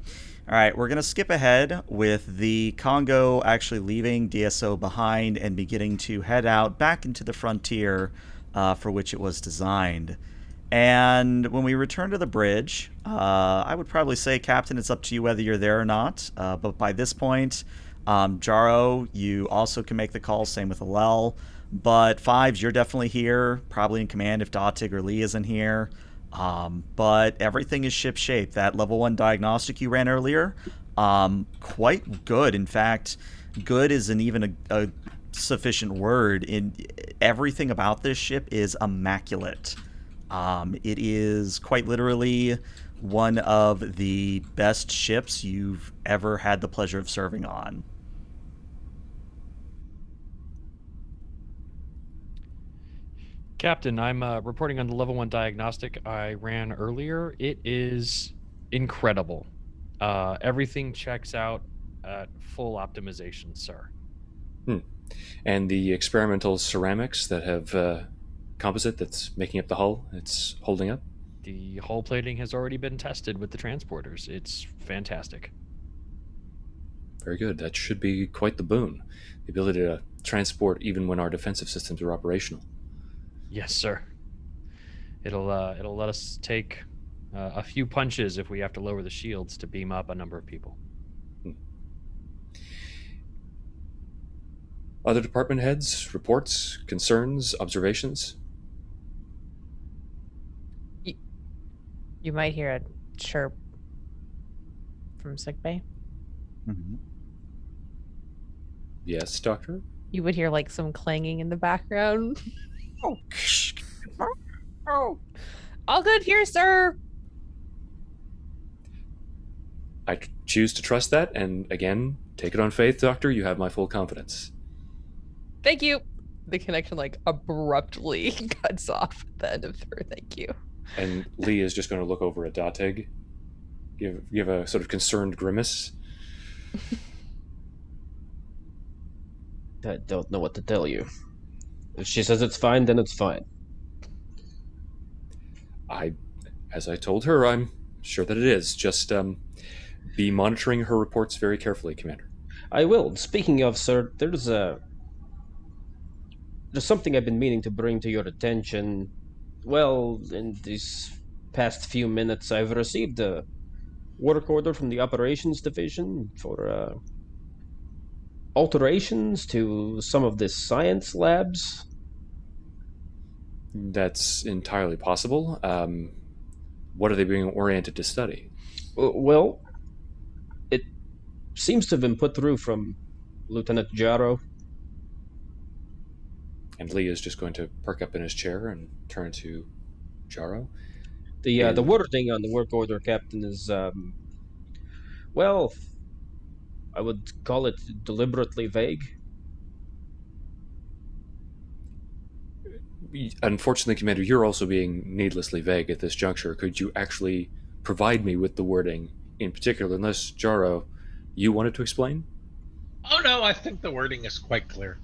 All right, we're going to skip ahead with the Kongo actually leaving DSO behind and beginning to head out back into the frontier for which it was designed. And when we return to the bridge, I would probably say, Captain, it's up to you whether you're there or not. But by this point, Jaro, you also can make the call, same with Alel. But Fives, you're definitely here, probably in command if Datig or Lee isn't here. But everything is ship-shape. That level 1 diagnostic you ran earlier, quite good. In fact, good isn't even a sufficient word. Everything about this ship is immaculate. It is quite literally one of the best ships you've ever had the pleasure of serving on. Captain, I'm reporting on the level 1 diagnostic I ran earlier. It is incredible. Everything checks out at full optimization, sir. And the experimental ceramics that have composite that's making up the hull, it's holding up? The hull plating has already been tested with the transporters. It's fantastic. Very good. That should be quite the boon. The ability to transport even when our defensive systems are operational. Yes, sir. It'll let us take a few punches if we have to lower the shields to beam up a number of people. Other department heads, reports, concerns, observations? You might hear a chirp from sickbay. Mm-hmm. Yes, Doctor? You would hear like some clanging in the background. Oh, all good here, sir. I choose to trust that, and again, take it on faith, Doctor. You have my full confidence. Thank you. The connection like abruptly cuts off at the end of her thank you. And Lee is just going to look over at Datig, give a sort of concerned grimace. I don't know what to tell you. If she says it's fine, then it's fine. As I told her, I'm sure that it is. Just be monitoring her reports very carefully, Commander. I will. Speaking of, sir, there's there's something I've been meaning to bring to your attention. Well, in these past few minutes, I've received a work order from the operations division for alterations to some of the science labs. That's entirely possible. What are they being oriented to study? Well, it seems to have been put through from Lieutenant Jaro. And Lee is just going to perk up in his chair and turn to Jaro. The wording on the work order, Captain, is well, I would call it deliberately vague. Unfortunately, Commander, you're also being needlessly vague at this juncture. Could you actually provide me with the wording in particular, unless, Jaro, you wanted to explain? Oh no, I think the wording is quite clear.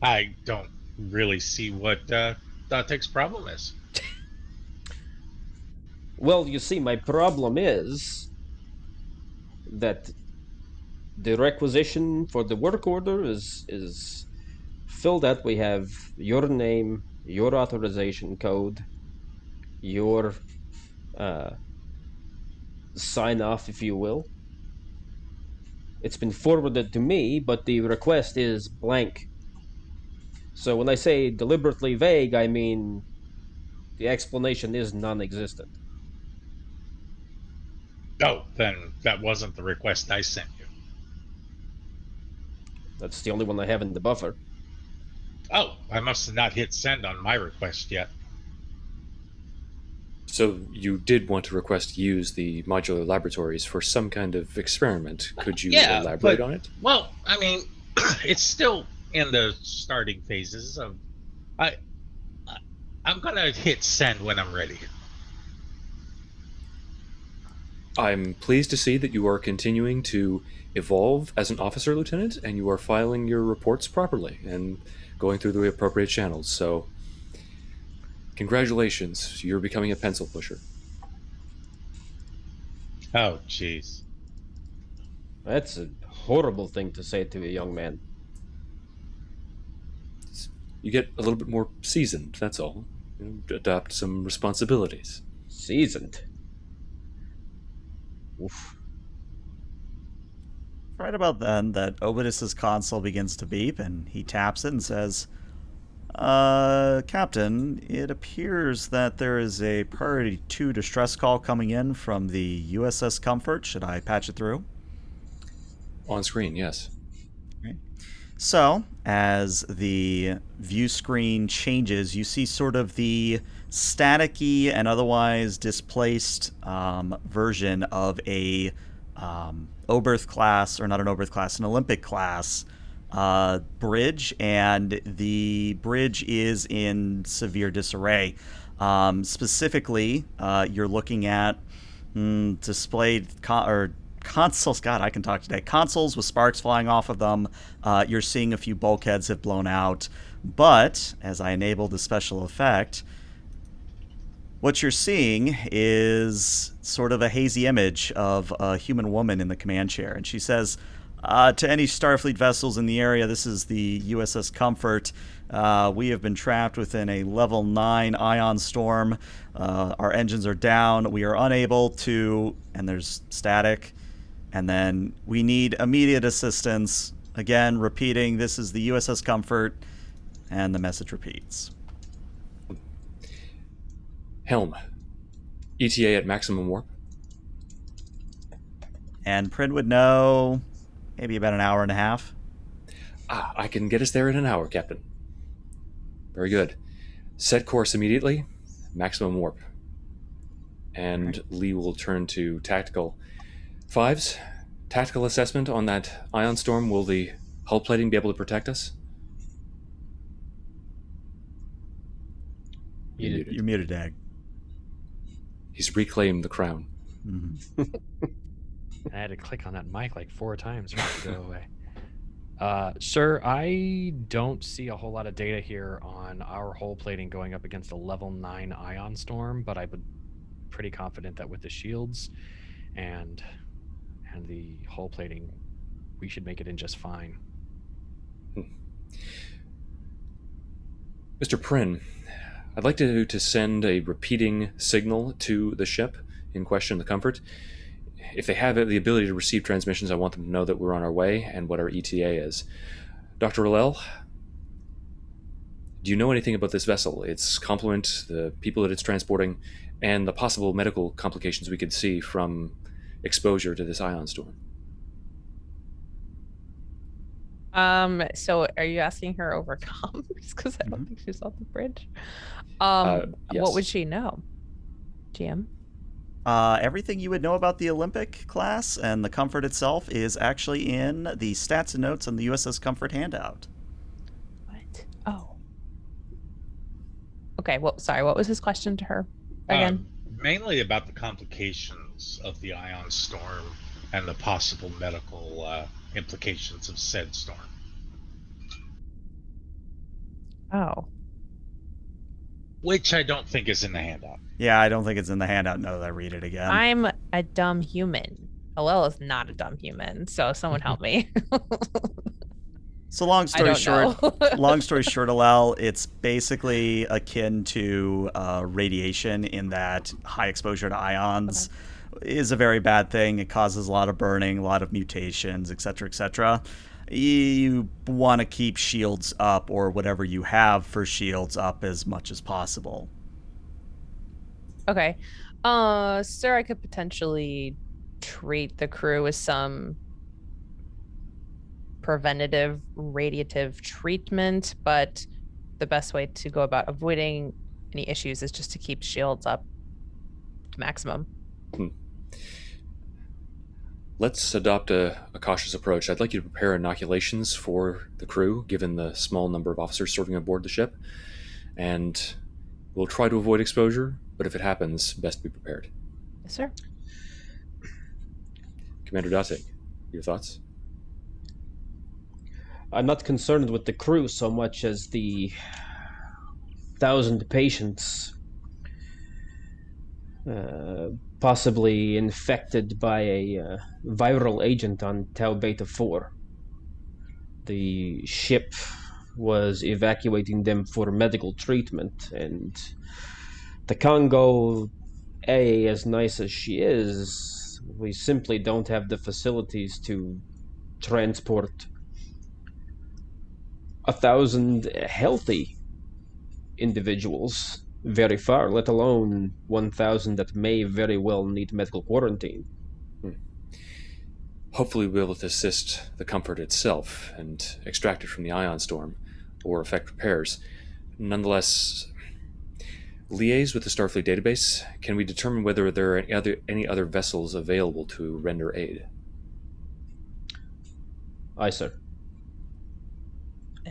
I don't really see what Datek's problem is. Well, you see, my problem is that the requisition for the work order is filled out. We have your name, your authorization code, your sign off, if you will. It's been forwarded to me, but the request is blank. So when I say deliberately vague, I mean the explanation is non-existent. Oh, then that wasn't the request I sent you. That's the only one I have in the buffer. Oh, I must have not hit send on my request yet. So you did want to request use the modular laboratories for some kind of experiment. Could you elaborate on it? Well, I mean, it's still in the starting phases of. I'm gonna hit send when I'm ready. I'm pleased to see that you are continuing to evolve as an officer, Lieutenant, and you are filing your reports properly and going through the appropriate channels. So, congratulations, you're becoming a pencil pusher. Oh, jeez. That's a horrible thing to say to a young man. You get a little bit more seasoned, that's all. You adopt some responsibilities. Seasoned. Oof. Right about then, that Obidus's console begins to beep, and he taps it and says, Captain, it appears that there is a priority 2 distress call coming in from the USS Comfort. Should I patch it through? On screen, yes. Okay. So, as the view screen changes, you see sort of the staticky and otherwise displaced version of a Oberth class, or not an Oberth class, an Olympic class bridge, and the bridge is in severe disarray. Specifically, you're looking at displayed consoles. God, I can talk today. Consoles with sparks flying off of them. You're seeing a few bulkheads have blown out, but as I enable the special effect, what you're seeing is sort of a hazy image of a human woman in the command chair. And she says, to any Starfleet vessels in the area, this is the USS Comfort. We have been trapped within a level 9 ion storm. Our engines are down. We are unable to, and there's static. And then we need immediate assistance. Again, repeating, this is the USS Comfort. And the message repeats. Helm, ETA at maximum warp. And Prin would know maybe about an hour and a half. I can get us there in an hour, Captain. Very good. Set course immediately, maximum warp. And right. Lee will turn to tactical. Fives, tactical assessment on that ion storm. Will the hull plating be able to protect us? You're muted, Dag. He's reclaimed the crown. Mm-hmm. I had to click on that mic like 4 times for it to go away. Sir, I don't see a whole lot of data here on our hull plating going up against a level 9 ion storm, but I'm pretty confident that with the shields and the hull plating, we should make it in just fine. Mr. Prin, I'd like to send a repeating signal to the ship in question, the Comfort. If they have the ability to receive transmissions, I want them to know that we're on our way and what our ETA is. Dr. Rillel, do you know anything about this vessel, its complement, the people that it's transporting, and the possible medical complications we could see from exposure to this ion storm? So are you asking her over comms? Because I don't Mhm. think she's on the bridge. Yes. What would she know? GM? Everything you would know about the Olympic class and the Comfort itself is actually in the stats and notes on the USS Comfort handout. What? Oh. Okay, well, sorry, what was his question to her again? Mainly about the complications of the ion storm and the possible medical implications of said storm. Oh. Which I don't think is in the handout. Yeah, I don't think it's in the handout now that I read it again. I'm a dumb human. Hillel is not a dumb human, so someone help me. So long story don't short, know. long story short, Alel, it's basically akin to radiation in that high exposure to ions is a very bad thing. It causes a lot of burning, a lot of mutations, etc., etc. You want to keep shields up, or whatever you have for shields up, as much as possible. Okay. Sir, I could potentially treat the crew with some preventative radiative treatment, but the best way to go about avoiding any issues is just to keep shields up to maximum. Let's adopt a cautious approach. I'd like you to prepare inoculations for the crew, given the small number of officers serving aboard the ship. And we'll try to avoid exposure, but if it happens, best be prepared. Yes, sir. Commander Datig, your thoughts? I'm not concerned with the crew so much as the 1,000 patients possibly infected by a viral agent on Tau Beta 4. The ship was evacuating them for medical treatment, and the Congo, as nice as she is, we simply don't have the facilities to transport 1,000 healthy individuals very far, let alone 1,000 that may very well need medical quarantine. Hopefully we'll be able to assist the Comfort itself and extract it from the ion storm or effect repairs. Nonetheless, liaise with the Starfleet database. Can we determine whether there are any other vessels available to render aid? Aye, sir.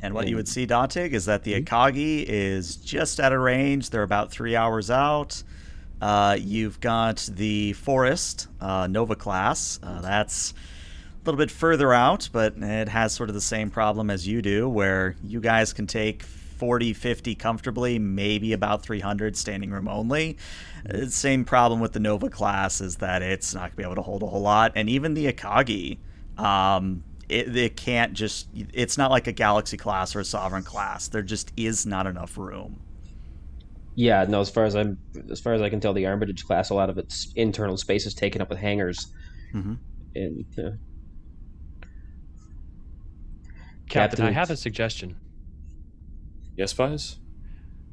And what you would see, Datig, is that the Akagi is just out of range. They're about 3 hours out. You've got the Forest, Nova class. That's a little bit further out, but it has sort of the same problem as you do, where you guys can take 40, 50 comfortably, maybe about 300 standing room only. Same problem with the Nova class is that it's not going to be able to hold a whole lot. And even the Akagi, it can't just, it's not like a Galaxy class or a Sovereign class. There just is not enough room. Yeah, no, as far as I can tell, the Armitage class, a lot of its internal space is taken up with hangars. Mm-hmm. And Captain, I have a suggestion. Yes, Fies?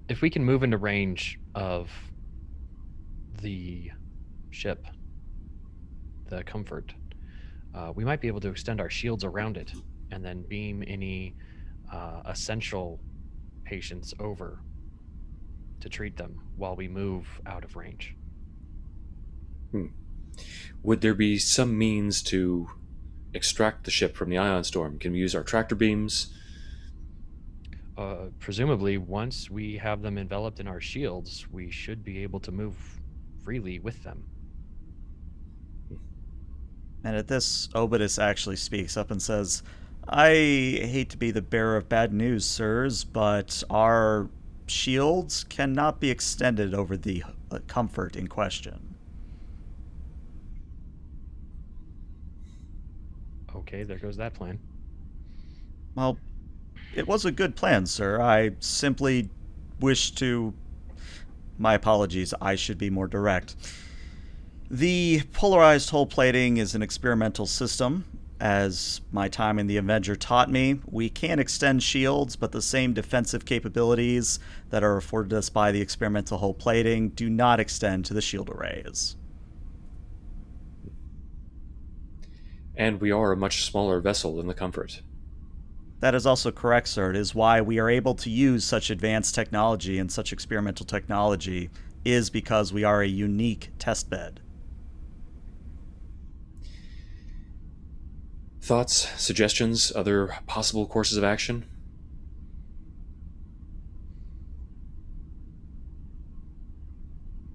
If we can move into range of the ship, the Comfort, we might be able to extend our shields around it and then beam any essential patients over to treat them while we move out of range. Would there be some means to extract the ship from the ion storm? Can we use our tractor beams? Presumably, once we have them enveloped in our shields, we should be able to move freely with them. And at this, Obidus actually speaks up and says, I hate to be the bearer of bad news, sirs, but our shields cannot be extended over the Comfort in question. Okay, there goes that plan. Well, it was a good plan, sir. I simply wish to... My apologies, I should be more direct. The polarized hull plating is an experimental system. As my time in the Avenger taught me, we can extend shields, but the same defensive capabilities that are afforded us by the experimental hull plating do not extend to the shield arrays. And we are a much smaller vessel than the Comfort. That is also correct, sir. It is why we are able to use such advanced technology and such experimental technology, is because we are a unique test bed. Thoughts, suggestions, other possible courses of action?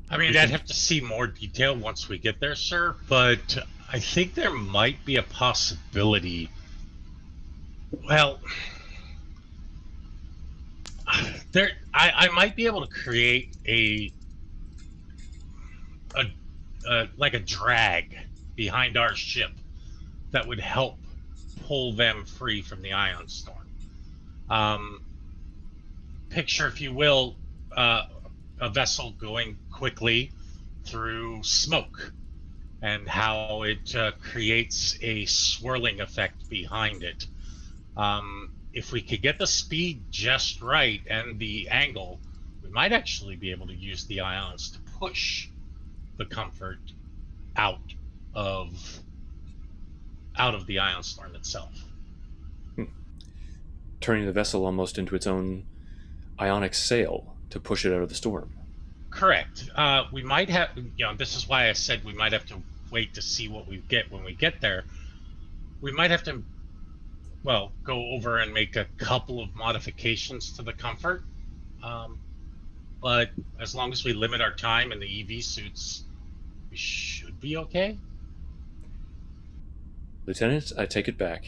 I mean, I'd have to see more detail once we get there, sir, but I think there might be a possibility. Well, I might be able to create a like a drag behind our ship that would help pull them free from the ion storm. Picture, if you will, a vessel going quickly through smoke and how it creates a swirling effect behind it. If we could get the speed just right and the angle, we might actually be able to use the ions to push the Comfort out of the ion storm itself. Turning the vessel almost into its own ionic sail to push it out of the storm. Correct. We might have, this is why I said we might have to wait to see what we get when we get there. We might have to, go over and make a couple of modifications to the Comfort. But as long as we limit our time in the EV suits, we should be okay. Lieutenant, I take it back.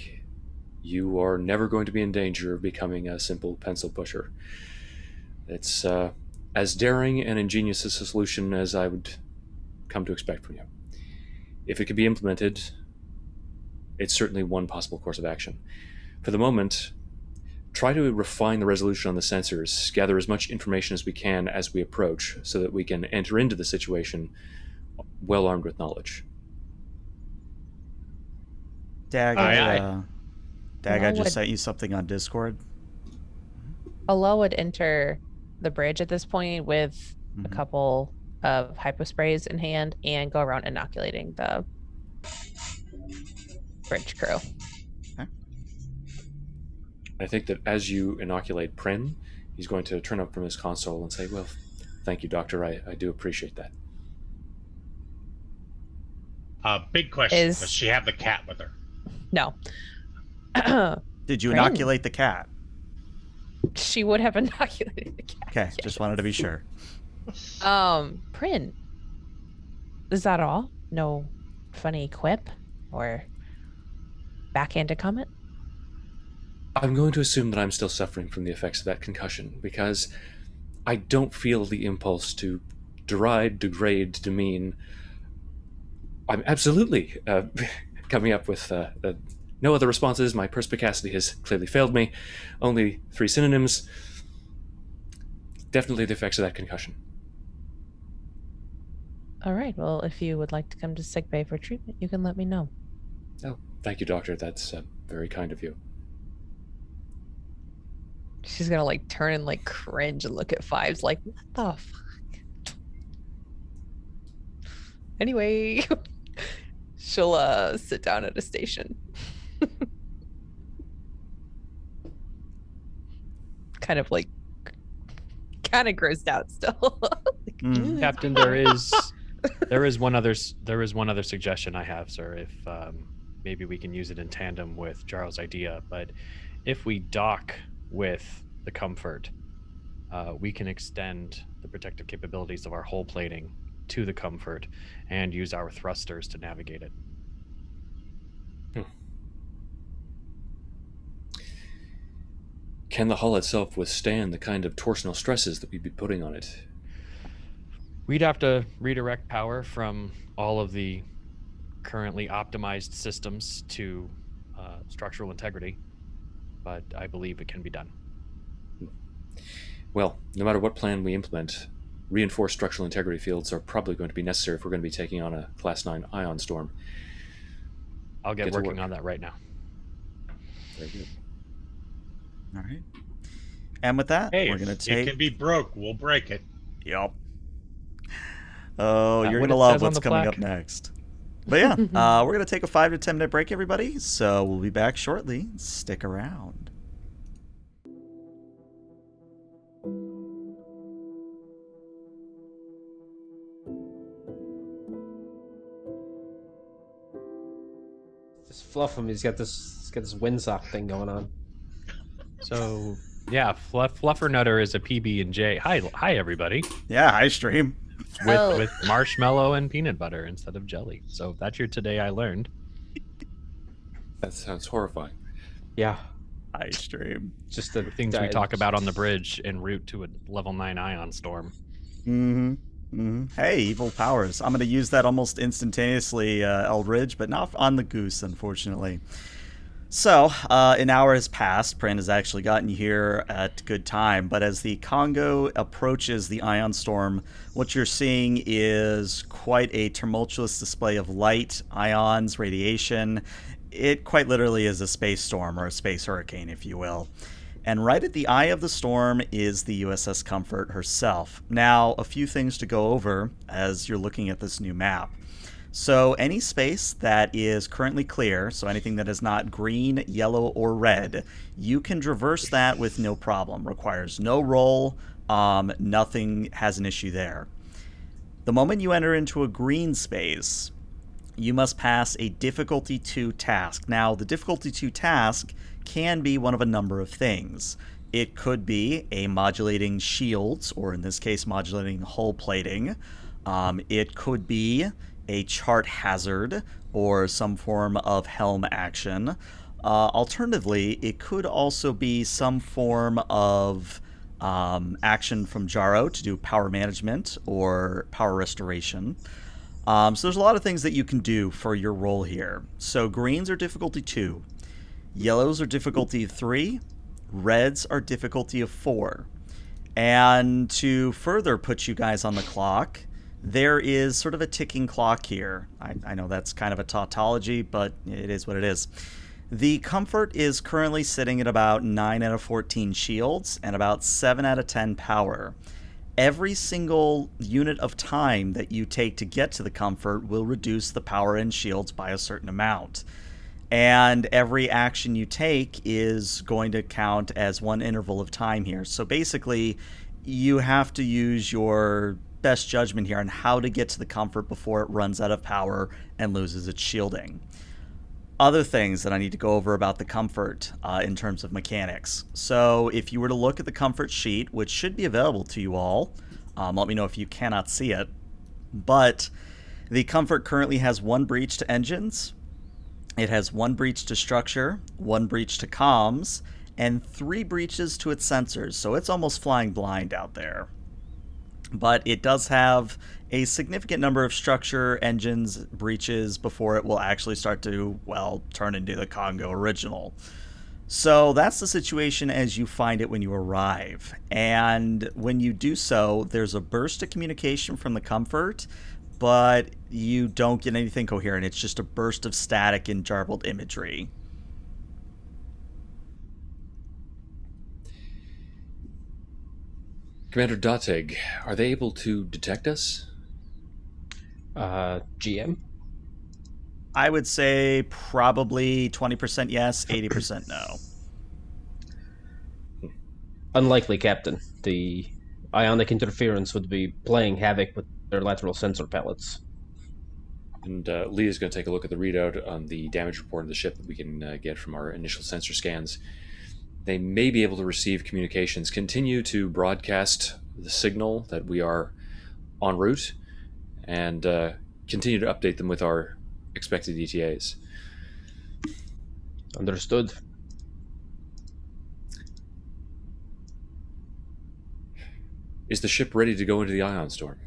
You are never going to be in danger of becoming a simple pencil pusher. It's as daring and ingenious a solution as I would come to expect from you. If it could be implemented, it's certainly one possible course of action. For the moment, try to refine the resolution on the sensors, gather as much information as we can as we approach, so that we can enter into the situation well armed with knowledge. Dag, Dag, I just sent you something on Discord. Alo would enter the bridge at this point with a couple of hyposprays in hand and go around inoculating the bridge crew. Okay. I think that as you inoculate Prin, he's going to turn up from his console and say, well, thank you, Doctor. I do appreciate that. Big question. Does she have the cat with her? No. Did you Prin? inoculate the cat? She would have inoculated the cat. Okay, just wanted to be sure. Prin. Is that all? No funny quip or backhanded comment? I'm going to assume that I'm still suffering from the effects of that concussion, because I don't feel the impulse to deride, degrade, demean. I'm absolutely coming up with no other responses. My perspicacity has clearly failed me. Only 3 synonyms. Definitely the effects of that concussion. All right. Well, if you would like to come to sickbay for treatment, you can let me know. Oh, thank you, Doctor. That's very kind of you. She's gonna turn and cringe and look at Fives like, what the fuck? Anyway, she'll sit down at a station. kind of grossed out still. Captain, there is one other suggestion I have, sir. If maybe we can use it in tandem with Jaro's idea, but if we dock with the Comfort, we can extend the protective capabilities of our hull plating to the Comfort and use our thrusters to navigate it. Can the hull itself withstand the kind of torsional stresses that we'd be putting on it? We'd have to redirect power from all of the currently optimized systems to structural integrity, but I believe it can be done. Well, no matter what plan we implement, reinforced structural integrity fields are probably going to be necessary if we're going to be taking on a Class 9 ion storm. I'll get Get to working work. on that right now. Very good. All right. And with that, Hey, we're if gonna it take. can be broke, we'll break it. Yup. Oh, you're what gonna it love says on what's the coming plaque. up next. But yeah, we're gonna take a 5 to 10 minute break, everybody. So we'll be back shortly. Stick around. Just fluff him. He's got this windsock thing going on. So yeah, Fluffer Nutter is a PB and J. Hi everybody. Yeah, hi stream. With marshmallow and peanut butter instead of jelly. So that's your today I learned. That sounds horrifying. Yeah, Hi stream. just the Things we talk about on the bridge en route to a level 9 ion storm. Hey, evil powers. I'm gonna use that almost instantaneously, Eldridge, but not on the goose, unfortunately. So, an hour has passed. Pran has actually gotten here at good time, but as the Kongo approaches the ion storm, what you're seeing is quite a tumultuous display of light, ions, radiation. It quite literally is a space storm, or a space hurricane, if you will. And right at the eye of the storm is the USS Comfort herself. Now, a few things to go over as you're looking at this new map. So any space that is currently clear, so anything that is not green, yellow, or red, you can traverse that with no problem. Requires no roll, nothing has an issue there. The moment you enter into a green space, you must pass a difficulty 2 task. Now, the difficulty 2 task can be one of a number of things. It could be a modulating shields, or in this case, modulating hull plating. It could be a chart hazard, or some form of helm action. Alternatively, it could also be some form of action from Jaro to do power management or power restoration. So there's a lot of things that you can do for your role here. So greens are difficulty 2, yellows are difficulty 3, reds are difficulty of 4. And to further put you guys on the clock, there is sort of a ticking clock here. I know that's kind of a tautology, but it is what it is. The Comfort is currently sitting at about 9 out of 14 shields and about 7 out of 10 power. Every single unit of time that you take to get to the Comfort will reduce the power and shields by a certain amount. And every action you take is going to count as one interval of time here. So basically, you have to use your best judgment here on how to get to the Comfort before it runs out of power and loses its shielding. Other things that I need to go over about the Comfort in terms of mechanics. So if you were to look at the Comfort sheet, which should be available to you all, let me know if you cannot see it, but the Comfort currently has 1 breach to engines, it has 1 breach to structure, 1 breach to comms, and 3 breaches to its sensors, so it's almost flying blind out there. But it does have a significant number of structure, engines, breaches before it will actually start to, well, turn into the Kongo original. So that's the situation as you find it when you arrive. And when you do so, there's a burst of communication from the Comfort, but you don't get anything coherent. It's just a burst of static and jarbled imagery. Commander Doteg, are they able to detect us? GM? I would say probably 20% yes, 80% no. Unlikely, Captain. The ionic interference would be playing havoc with their lateral sensor pellets. And Leah's going to take a look at the readout on the damage report of the ship that we can get from our initial sensor scans. They may be able to receive communications, continue to broadcast the signal that we are en route, and continue to update them with our expected ETAs. Understood. Is the ship ready to go into the ion storm?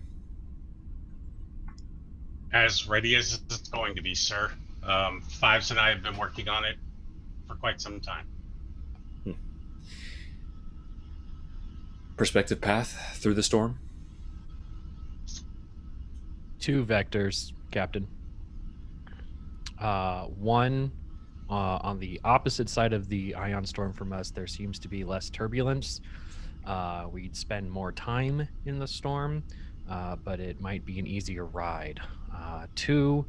As ready as it's going to be, sir. Fives and I have been working on it for quite some time. perspective path through the storm? 2 vectors, Captain. One on the opposite side of the ion storm from us, there seems to be less turbulence. We'd spend more time in the storm, but it might be an easier ride. 2,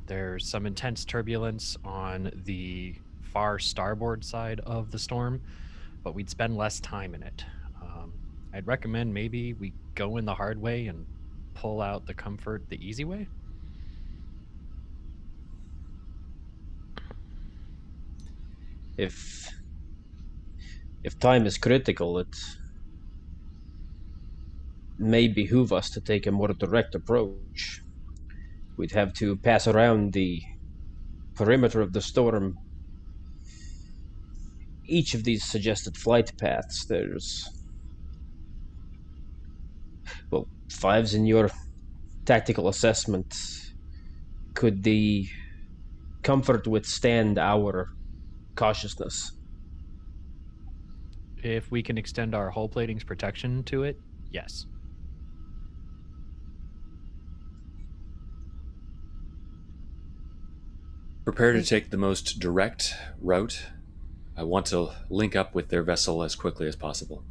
there's some intense turbulence on the far starboard side of the storm, but we'd spend less time in it. I'd recommend maybe we go in the hard way and pull out the comfort the easy way. If time is critical, it may behoove us to take a more direct approach. We'd have to pass around the perimeter of the storm. Each of these suggested flight paths, there's 5s in your tactical assessment. Could the comfort withstand our cautiousness? If we can extend our hull plating's protection to it, yes. Prepare to take the most direct route. I want to link up with their vessel as quickly as possible.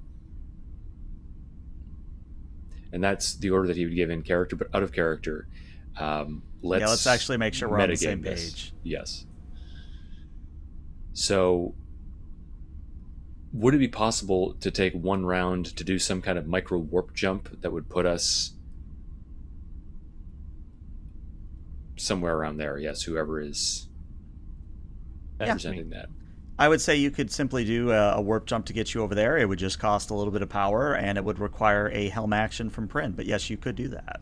And that's the order that he would give in character, but out of character. Let's actually make sure we're on the same metagame this. page. Yes. So, would it be possible to take one round to do some kind of micro warp jump that would put us somewhere around there? Yes, whoever is representing that. I would say you could simply do a warp jump to get you over there. It would just cost a little bit of power, and it would require a helm action from Prin. But yes, you could do that.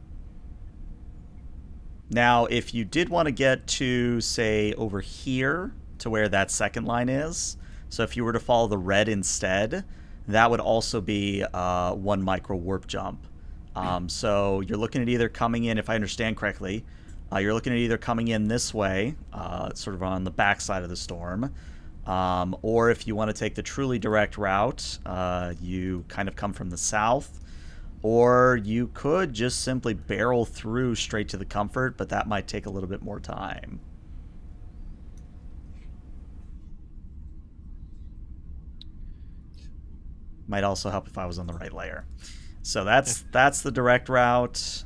Now, if you did want to get to, say, over here to where that second line is, so if you were to follow the red instead, that would also be 1 micro warp jump. So you're looking at either coming in, if I understand correctly, you're looking at either coming in this way, sort of on the backside of the storm, or if you want to take the truly direct route, you kind of come from the south, or you could just simply barrel through straight to the comfort, but that might take a little bit more time. Might also help if I was on the right layer. So that's the direct route.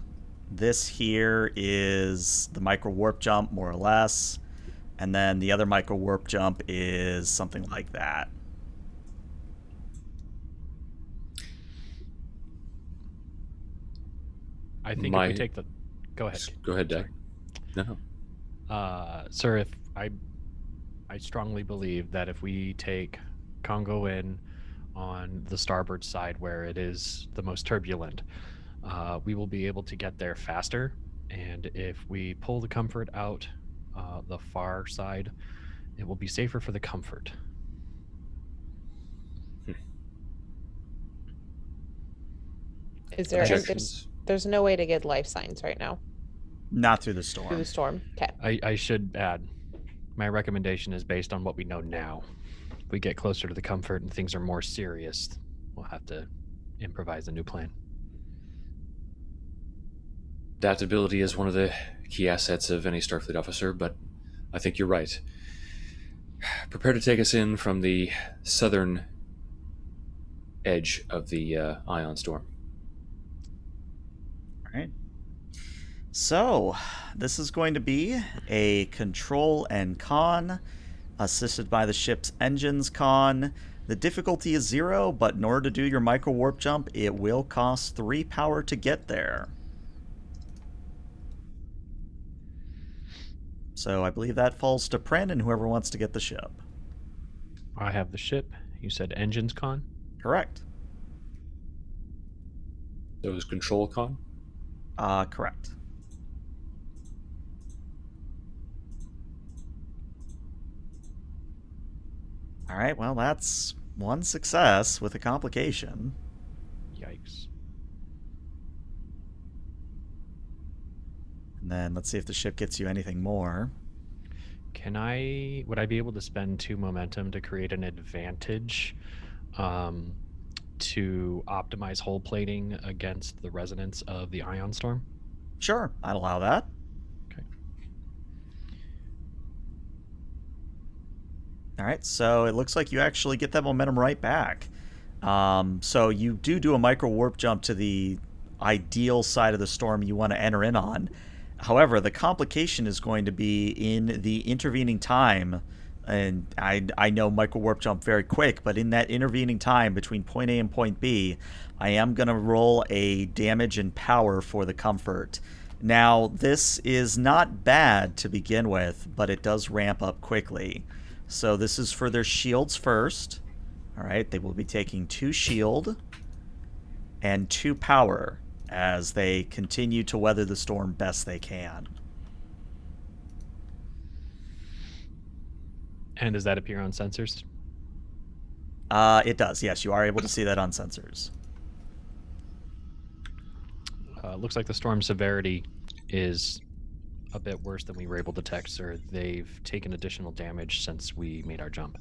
This here is the micro warp jump, more or less. And then the other micro warp jump is something like that. I think if we take the... Go ahead. Go ahead, Doug. No. Sir, if I strongly believe that if we take Kongo in on the starboard side where it is the most turbulent, we will be able to get there faster. And if we pull the comfort out the far side, it will be safer for the comfort. Is there? Objections? There's no way to get life signs right now Not through the storm. through the storm. Okay. I should add, my recommendation is based on what we know now. If we get closer to the comfort and things are more serious, we'll have to improvise a new plan. Adaptability is one of the key assets of any Starfleet officer, but I think you're right. Prepare to take us in from the southern edge of the ion storm. All right. So, this is going to be a control and con, assisted by the ship's engines con. The difficulty is 0, but in order to do your micro warp jump, it will cost 3 power to get there. So I believe that falls to Pren and whoever wants to get the ship. I have the ship. You said engines con? Correct. That was control con? Correct. All right, well, that's 1 success with a complication. Yikes. And then let's see if the ship gets you anything more. Would I be able to spend 2 momentum to create an advantage to optimize hull plating against the resonance of the ion storm? Sure, I'd allow that. Okay. All right, so it looks like you actually get that momentum right back. So you do a micro warp jump to the ideal side of the storm you want to enter in on. However, the complication is going to be in the intervening time. And I know micro warp jump very quick, but in that intervening time between point A and point B, I am going to roll a damage and power for the comfort. Now, this is not bad to begin with, but it does ramp up quickly. So this is for their shields first. All right, they will be taking 2 shield and 2 power as they continue to weather the storm best they can. And does that appear on sensors? It does, yes. You are able to see that on sensors. Looks like the storm severity is a bit worse than we were able to detect, sir. They've taken additional damage since we made our jump.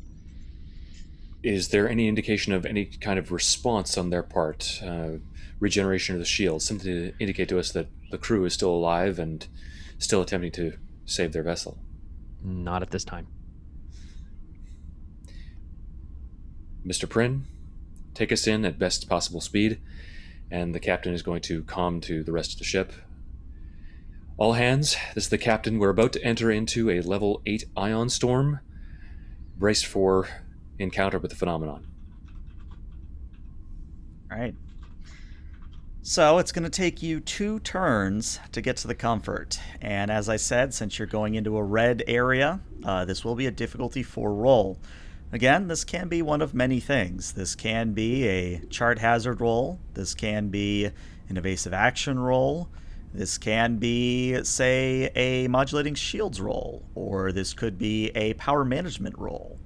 Is there any indication of any kind of response on their part? Regeneration of the shield, something to indicate to us that the crew is still alive and still attempting to save their vessel? Not at this time. Mr. Prynne, take us in at best possible speed, and the captain is going to comm to the rest of the ship. All hands, this is the captain. We're about to enter into a level 8 ion storm. Braced for encounter with the phenomenon. All right. So it's going to take you 2 turns to get to the comfort. And as I said, since you're going into a red area, this will be a difficulty 4 roll. Again, this can be one of many things. This can be a chart hazard roll. This can be an evasive action roll. This can be, say, a modulating shields roll. Or this could be a power management roll.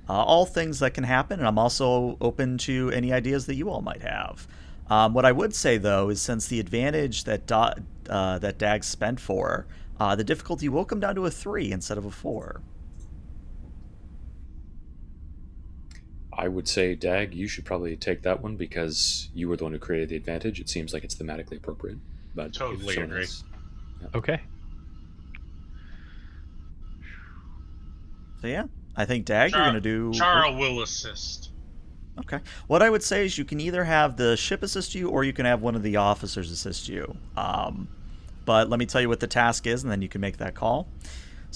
All things that can happen, and I'm also open to any ideas that you all might have. What I would say, though, is since the advantage that that Dag spent for, the difficulty will come down to a 3 instead of a 4. I would say, Dag, you should probably take that one because you were the one who created the advantage. It seems like it's thematically appropriate. But Totally agree. Else, yeah. Okay. So yeah, I think Dag, you're going to do... Chara will assist. Okay. What I would say is you can either have the ship assist you or you can have one of the officers assist you. But let me tell you what the task is, and then you can make that call.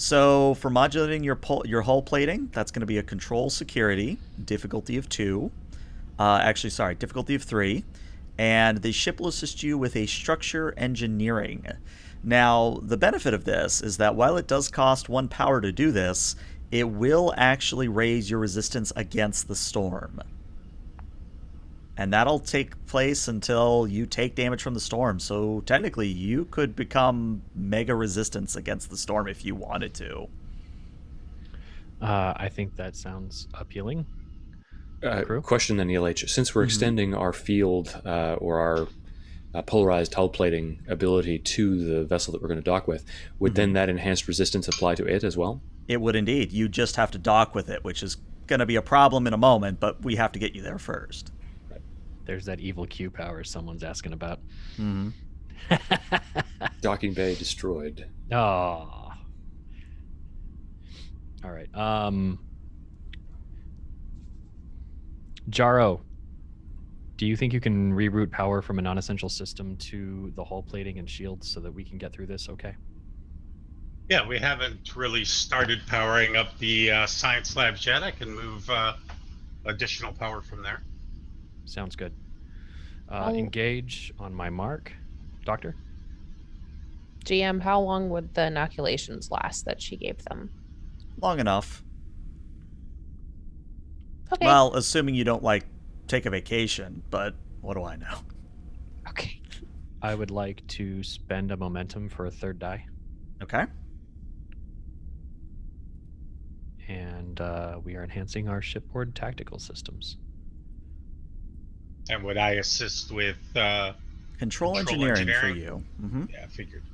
So for modulating your hull plating, that's going to be a control security, difficulty of 2. Difficulty of 3. And the ship will assist you with a structure engineering. Now, the benefit of this is that while it does cost 1 power to do this, it will actually raise your resistance against the storm. And that'll take place until you take damage from the storm. So technically, you could become mega resistance against the storm if you wanted to. I think that sounds appealing. Crew? Question then, Neil H. Since we're extending our field or our polarized hull plating ability to the vessel that we're going to dock with, would then that enhanced resistance apply to it as well? It would indeed. You just have to dock with it, which is going to be a problem in a moment, but we have to get you there first. There's that evil Q power someone's asking about. Mm-hmm. Docking bay destroyed. Oh. All right. Jaro, do you think you can reroute power from a non-essential system to the hull plating and shields so that we can get through this okay? Yeah, we haven't really started powering up the science labs yet. I can move additional power from there. Sounds good. Engage on my mark. Doctor? GM, how long would the inoculations last that she gave them? Long enough. Okay. Well, assuming you don't, take a vacation, but what do I know? Okay. I would like to spend a momentum for a 3rd die. Okay. And we are enhancing our shipboard tactical systems. And would I assist with Control engineering for you. Mm-hmm. Yeah, I figured.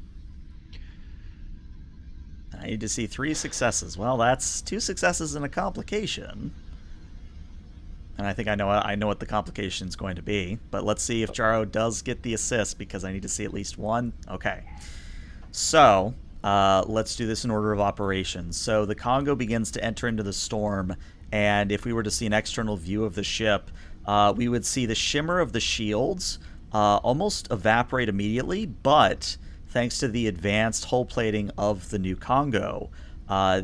I need to see 3 successes. Well, that's 2 successes and a complication. And I think I know what the complication is going to be. But let's see if Jaro does get the assist, because I need to see at least one. Okay. So let's do this in order of operations. So the Kongo begins to enter into the storm, and if we were to see an external view of the ship, we would see the shimmer of the shields almost evaporate immediately, but thanks to the advanced hull plating of the new Kongo,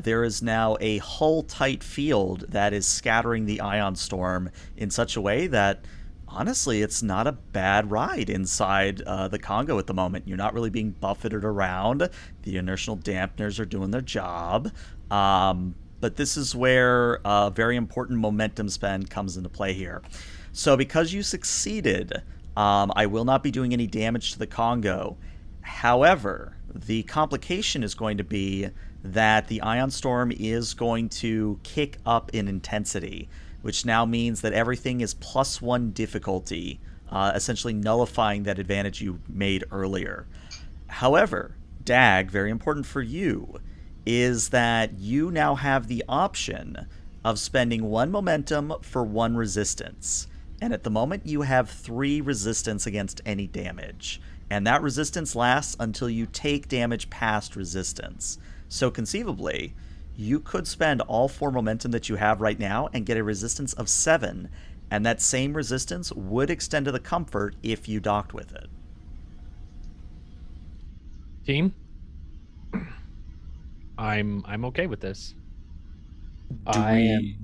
there is now a hull-tight field that is scattering the ion storm in such a way that, honestly, it's not a bad ride inside the Kongo at the moment. You're not really being buffeted around. The inertial dampeners are doing their job. But this is where a very important momentum spend comes into play here. So because you succeeded, I will not be doing any damage to the Kongo. However, the complication is going to be that the ion storm is going to kick up in intensity, which now means that everything is +1 difficulty, essentially nullifying that advantage you made earlier. However, Dag, very important for you, is that you now have the option of spending 1 momentum for 1 resistance. And at the moment, you have 3 resistance against any damage. And that resistance lasts until you take damage past resistance. So conceivably, you could spend all 4 momentum that you have right now and get a resistance of 7. And that same resistance would extend to the comfort if you docked with it. Team, I'm okay with this. Sorry,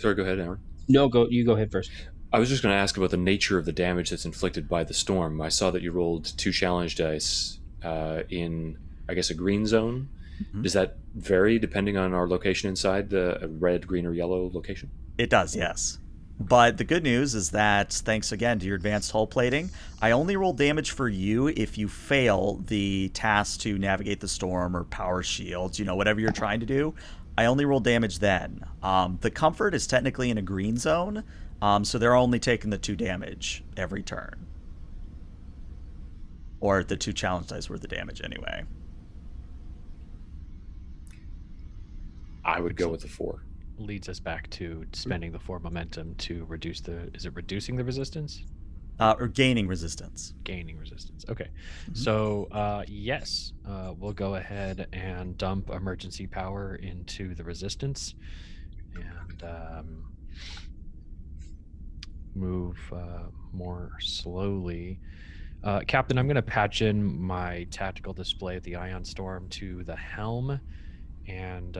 go ahead, Aaron. No, you go ahead first. I was just going to ask about the nature of the damage that's inflicted by the storm. I saw that you rolled 2 challenge dice in, I guess, a green zone. Mm-hmm. Does that vary depending on our location inside the red, green, or yellow location? It does, yes. But the good news is that, thanks again to your advanced hull plating, I only roll damage for you if you fail the task to navigate the storm or power shields, whatever you're trying to do. I only roll damage then. The comfort is technically in a green zone, so they're only taking the 2 damage every turn. Or the 2 challenge dice worth of damage anyway. I would go with the 4. Leads us back to spending the 4 momentum to reduce is it reducing the resistance? Or gaining resistance. Gaining resistance. Okay. Mm-hmm. So, yes, we'll go ahead and dump emergency power into the resistance and move more slowly. Captain, I'm going to patch in my tactical display of the ion storm to the helm, and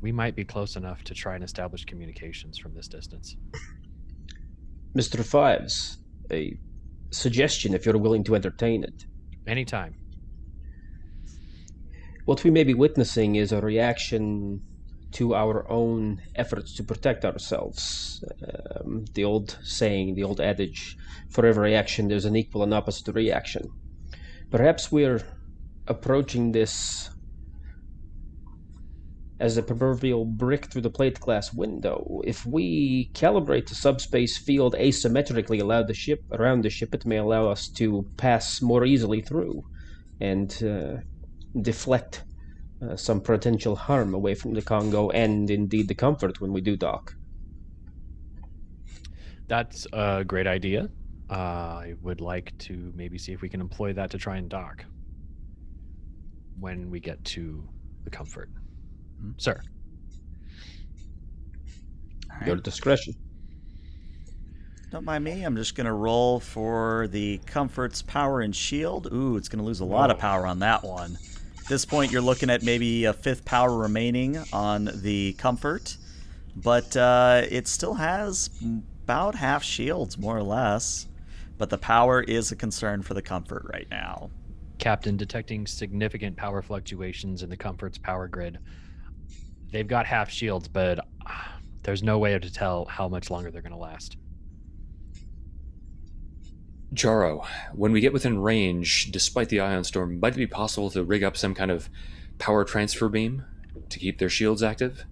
we might be close enough to try and establish communications from this distance. Mr. Fives, a suggestion if you're willing to entertain it. Anytime. What we may be witnessing is a reaction to our own efforts to protect ourselves. The old saying, the old adage, for every action there's an equal and opposite reaction. Perhaps we're approaching this as a proverbial brick through the plate glass window. If we calibrate the subspace field asymmetrically around the ship, it may allow us to pass more easily through and deflect some potential harm away from the Kongo and indeed the comfort when we do dock. That's a great idea. I would like to maybe see if we can employ that to try and dock when we get to the comfort. Sir. All right. Your discretion. Don't mind me. I'm just going to roll for the Comfort's power and shield. Ooh, it's going to lose a lot of power on that one. At this point, you're looking at maybe a 5th power remaining on the Comfort. But it still has about half shields, more or less. But the power is a concern for the Comfort right now. Captain, detecting significant power fluctuations in the Comfort's power grid. They've got half shields, but there's no way to tell how much longer they're going to last. Jaro, when we get within range, despite the ion storm, might it be possible to rig up some kind of power transfer beam to keep their shields active?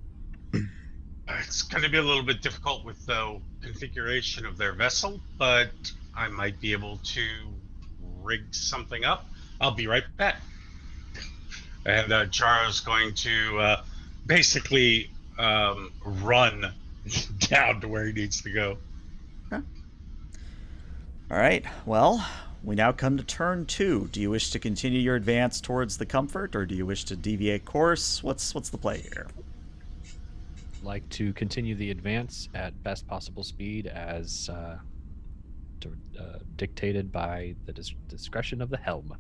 It's going to be a little bit difficult with the configuration of their vessel, but I might be able to rig something up. I'll be right back. And Jaro's going to basically run down to where he needs to go. All right. Well, we now come to turn 2. Do you wish to continue your advance towards the comfort, or do you wish to deviate course? What's the play here? Like to continue the advance at best possible speed as dictated by the discretion of the helm.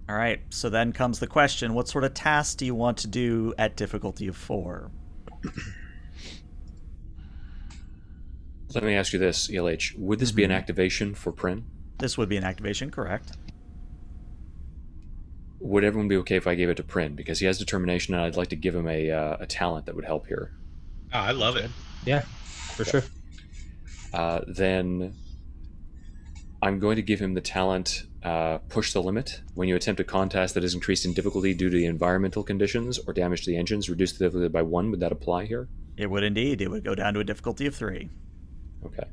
All right. So then comes the question: what sort of task do you want to do at difficulty of 4? Let me ask you this, ELH. Would this be an activation for Prin? This would be an activation, correct? Would everyone be okay if I gave it to Prin? Because he has determination, and I'd like to give him a talent that would help here. Oh, I love it. Yeah, for sure. Then I'm going to give him the talent Push the Limit. When you attempt a contest that is increased in difficulty due to the environmental conditions or damage to the engines, reduce the difficulty by 1. Would that apply here? It would indeed. It would go down to a difficulty of 3. Okay.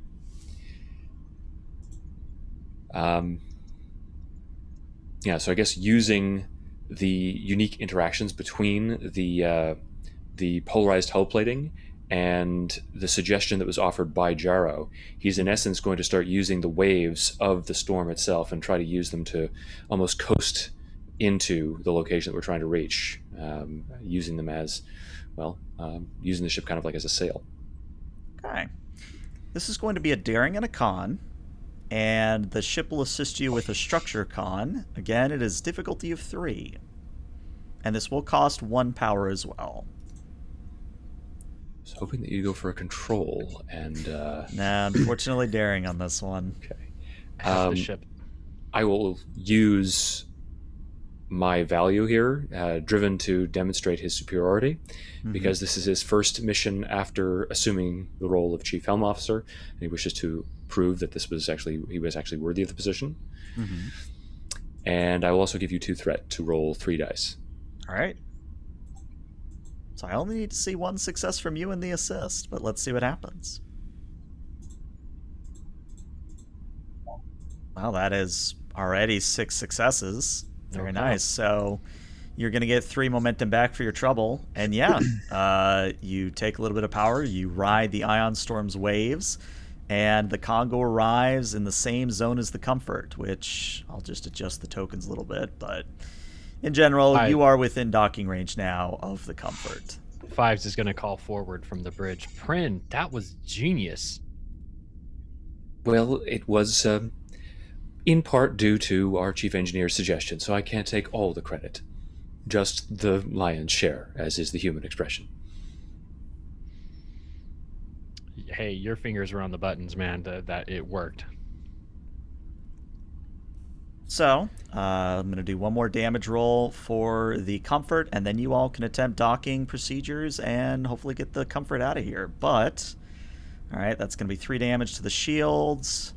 Yeah, so I guess using the unique interactions between the polarized hull plating and the suggestion that was offered by Jaro, he's in essence going to start using the waves of the storm itself and try to use them to almost coast into the location that we're trying to reach, using them as, well, using the ship kind of like as a sail. Okay. This is going to be a daring and a con, and the ship will assist you with a structure con. Again, it is difficulty of 3. And this will cost 1 power as well. I was hoping that you'd go for a control, and... Nah, unfortunately daring on this one. Okay. Half the ship. I will use my value here, driven to demonstrate his superiority, because this is his first mission after assuming the role of Chief Helm Officer, and he wishes to prove that he was actually worthy of the position. And I will also give you 2 threat to roll 3 dice. All right. So I only need to see 1 success from you in the assist, but let's see what happens. Well, that is already 6 successes. Very nice. So you're going to get 3 momentum back for your trouble. And yeah, you take a little bit of power. You ride the Ion Storm's waves. And the Kongo arrives in the same zone as the Comfort, which I'll just adjust the tokens a little bit. But in general, you are within docking range now of the Comfort. Fives is going to call forward from the bridge. Prin, that was genius. Well, it was in part due to our chief engineer's suggestion, so I can't take all the credit. Just the lion's share, as is the human expression. Hey, your fingers were on the buttons, man. That it worked. So, I'm going to do 1 more damage roll for the Comfort, and then you all can attempt docking procedures and hopefully get the Comfort out of here. But, all right, that's going to be 3 damage to the shields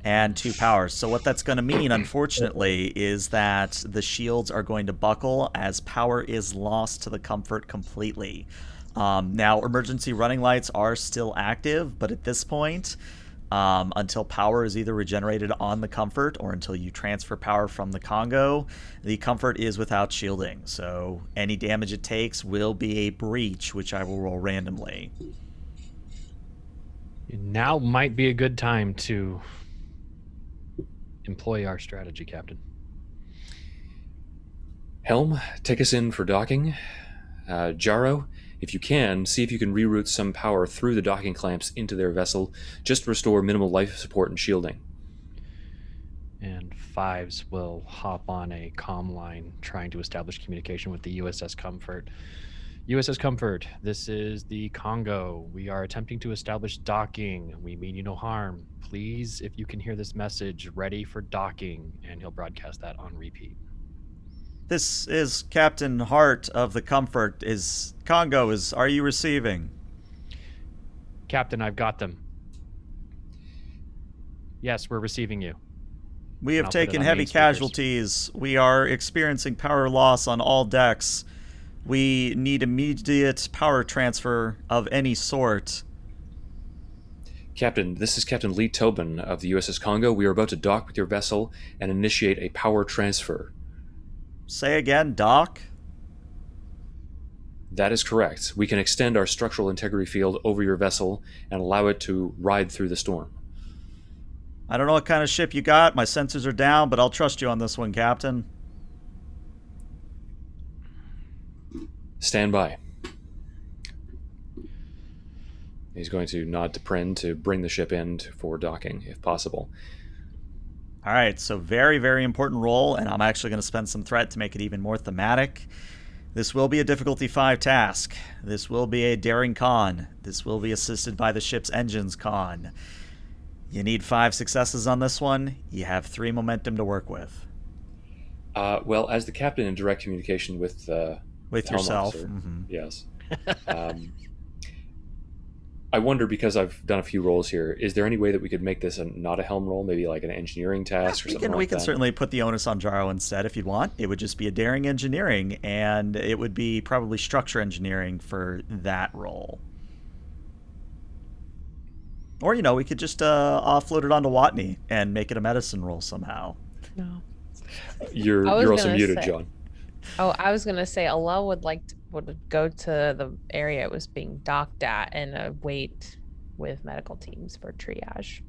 and 2 powers. So what that's going to mean, unfortunately, is that the shields are going to buckle as power is lost to the Comfort completely. Now, emergency running lights are still active, but at this point, until power is either regenerated on the Comfort or until you transfer power from the Kongo, the Comfort is without shielding. So any damage it takes will be a breach, which I will roll randomly. Now might be a good time to employ our strategy, Captain. Helm, take us in for docking. Jaro, if you can, see if you can reroute some power through the docking clamps into their vessel, just to restore minimal life support and shielding. And Fives will hop on a comm line trying to establish communication with the USS Comfort. USS Comfort, this is the Kongo. We are attempting to establish docking. We mean you no harm. Please, if you can hear this message, ready for docking. And he'll broadcast that on repeat. This is Captain Hart of the Comfort. Are you receiving? Captain, I've got them. Yes, we're receiving you. We have taken heavy casualties. We are experiencing power loss on all decks. We need immediate power transfer of any sort. Captain, this is Captain Lee Tobin of the USS Kongo. We are about to dock with your vessel and initiate a power transfer. Say again, Doc. That is correct. We can extend our structural integrity field over your vessel and allow it to ride through the storm. I don't know what kind of ship you got. My sensors are down, but I'll trust you on this one, Captain. Stand by. He's going to nod to Prin to bring the ship in for docking, if possible. All right, so very, very important role, and I'm actually going to spend some threat to make it even more thematic. This will be a difficulty 5 task. This will be a daring con. This will be assisted by the ship's engines con. You need 5 successes on this one. You have 3 momentum to work with. Well, as the captain in direct communication with the helm yourself. officer, Mm-hmm. yes. I wonder, because I've done a few roles here, is there any way that we could make this not a helm role, maybe like an engineering task or something like that? We can certainly put the onus on Jaro instead if you'd want. It would just be a daring engineering, and it would be probably structure engineering for that role. Or, we could just offload it onto Watney and make it a medicine role somehow. No. You're also muted, John. Oh, I was gonna say Allah would go to the area it was being docked at and wait with medical teams for triage.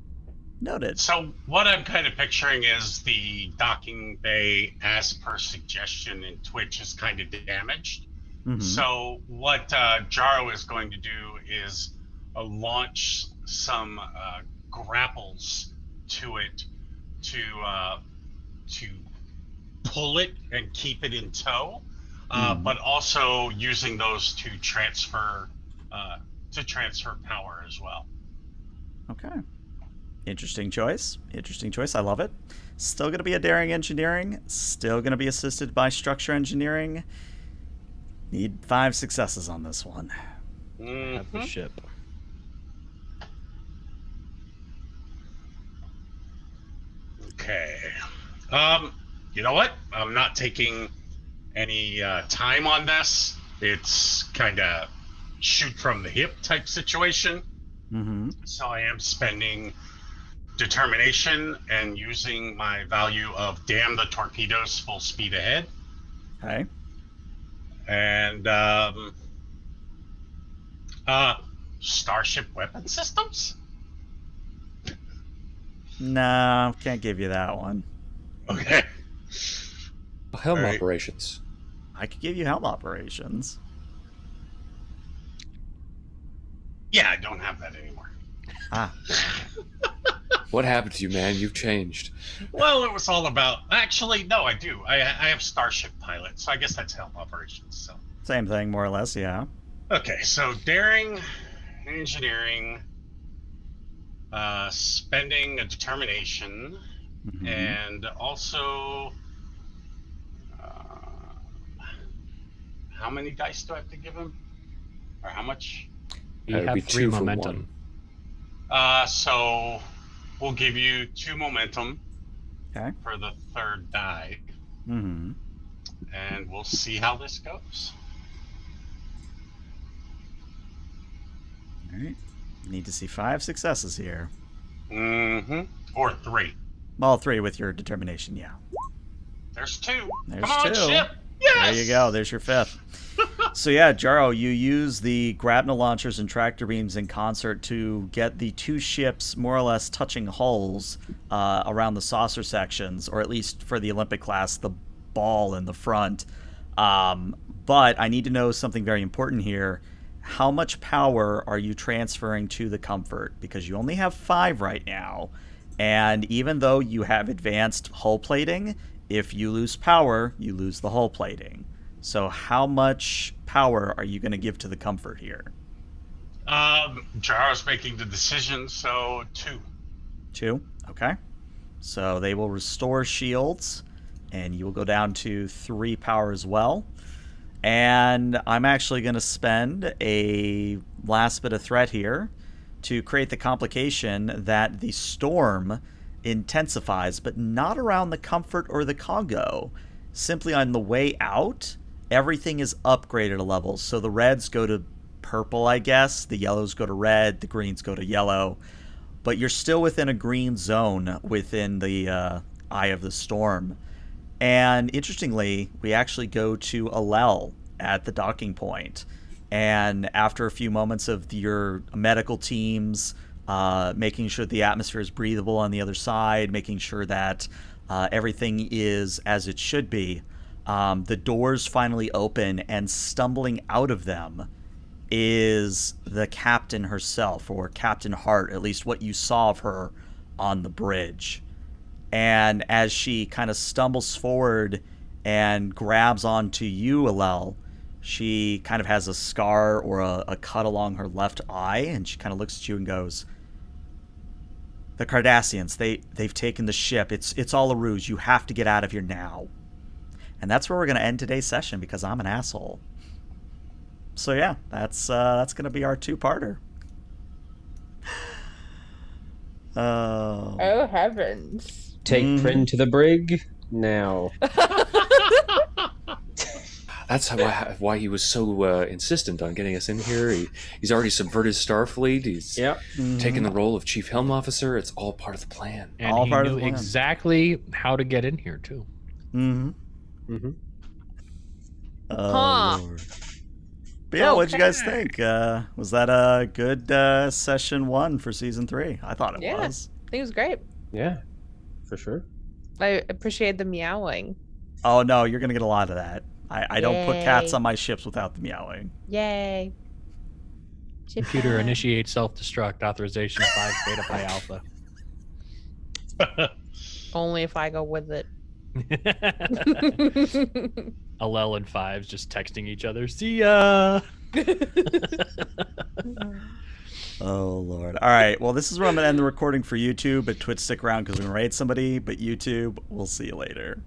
Noted. So what I'm kind of picturing is the docking bay, as per suggestion in Twitch, is kind of damaged. Mm-hmm. So what Jaro is going to do is launch some grapples to it to pull it and keep it in tow, but also using those to transfer power as well. Okay. Interesting choice. I love it. Still going to be a daring engineering. Still going to be assisted by structure engineering. Need 5 successes on this one. Have the ship. Okay. You know what? I'm not taking any time on this. It's kind of shoot from the hip type situation. Mm-hmm. So I am spending determination and using my value of damn the torpedoes, full speed ahead. Okay. And Starship weapon systems? No, can't give you that one. Okay. Helm All right. operations. I could give you helm operations. Yeah, I don't have that anymore. Ah. What happened to you, man? You've changed. Well, it was all about... Actually, no, I do. I have Starship pilot, so I guess that's helm operations. So. Same thing, more or less, yeah. Okay, so daring, engineering, spending a determination, Mm-hmm. and also... how many dice do I have to give him? Or how much? You That would be have 3 2 for momentum. 1. So we'll give you 2 momentum Okay. for the 3rd die, Mm-hmm. and we'll see how this goes. All right. Need to see 5 successes here. Mm-hmm. Or 3. Well, 3 with your determination, yeah. There's 2. There's Come on, 2. ship. Yes! There you go. There's your 5th. So yeah, Jaro, you use the grapnel launchers and tractor beams in concert to get the 2 ships more or less touching hulls around the saucer sections, or at least for the Olympic class, the ball in the front. But I need to know something very important here. How much power are you transferring to the Comfort? Because you only have 5 right now. And even though you have advanced hull plating, if you lose power, you lose the hull plating. So how much power are you going to give to the Comfort here? Jaro's making the decision, so 2. 2? Okay. So they will restore shields, and you will go down to 3 power as well. And I'm actually going to spend a last bit of threat here to create the complication that the storm intensifies, but not around the Comfort or the Kongo. Simply on the way out, everything is upgraded a level. So the reds go to purple, I guess. The yellows go to red. The greens go to yellow. But you're still within a green zone within the eye of the storm. And interestingly, we actually go to Alel at the docking point. And after a few moments of your medical teams making sure the atmosphere is breathable on the other side, making sure that everything is as it should be, the doors finally open, and stumbling out of them is the captain herself, or Captain Hart, at least what you saw of her on the bridge. And as she kind of stumbles forward and grabs onto you, Alel, she kind of has a scar or a cut along her left eye, and she kind of looks at you and goes, "The Cardassians, they've taken the ship. It's all a ruse. You have to get out of here now." And that's where we're going to end today's session, because I'm an asshole. So yeah, that's going to be our two-parter. Oh heavens! Take Prin to the brig now. That's why he was so insistent on getting us in here. He's already subverted Starfleet. He's taken the role of Chief Helm Officer. It's all part of the plan. And All he part of knew the plan. exactly how to get in here too. Mm-hmm. Huh. Lord. But yeah, what'd you guys think? Was that a good session 1 for season 3? I thought it Yeah. was. I think it was great. Yeah, for sure. I appreciate the meowing. Oh no, you're gonna get a lot of that. I don't put cats Yay. on my ships without the meowing. Yay! Computer Chip initiate self-destruct authorization 5 Beta Pi Alpha. Only if I go with it. Alel and Fives just texting each other. See ya. Oh Lord. All right. Well, this is where I'm gonna end the recording for YouTube. But Twitch, stick around because we're gonna raid somebody. But YouTube, we'll see you later.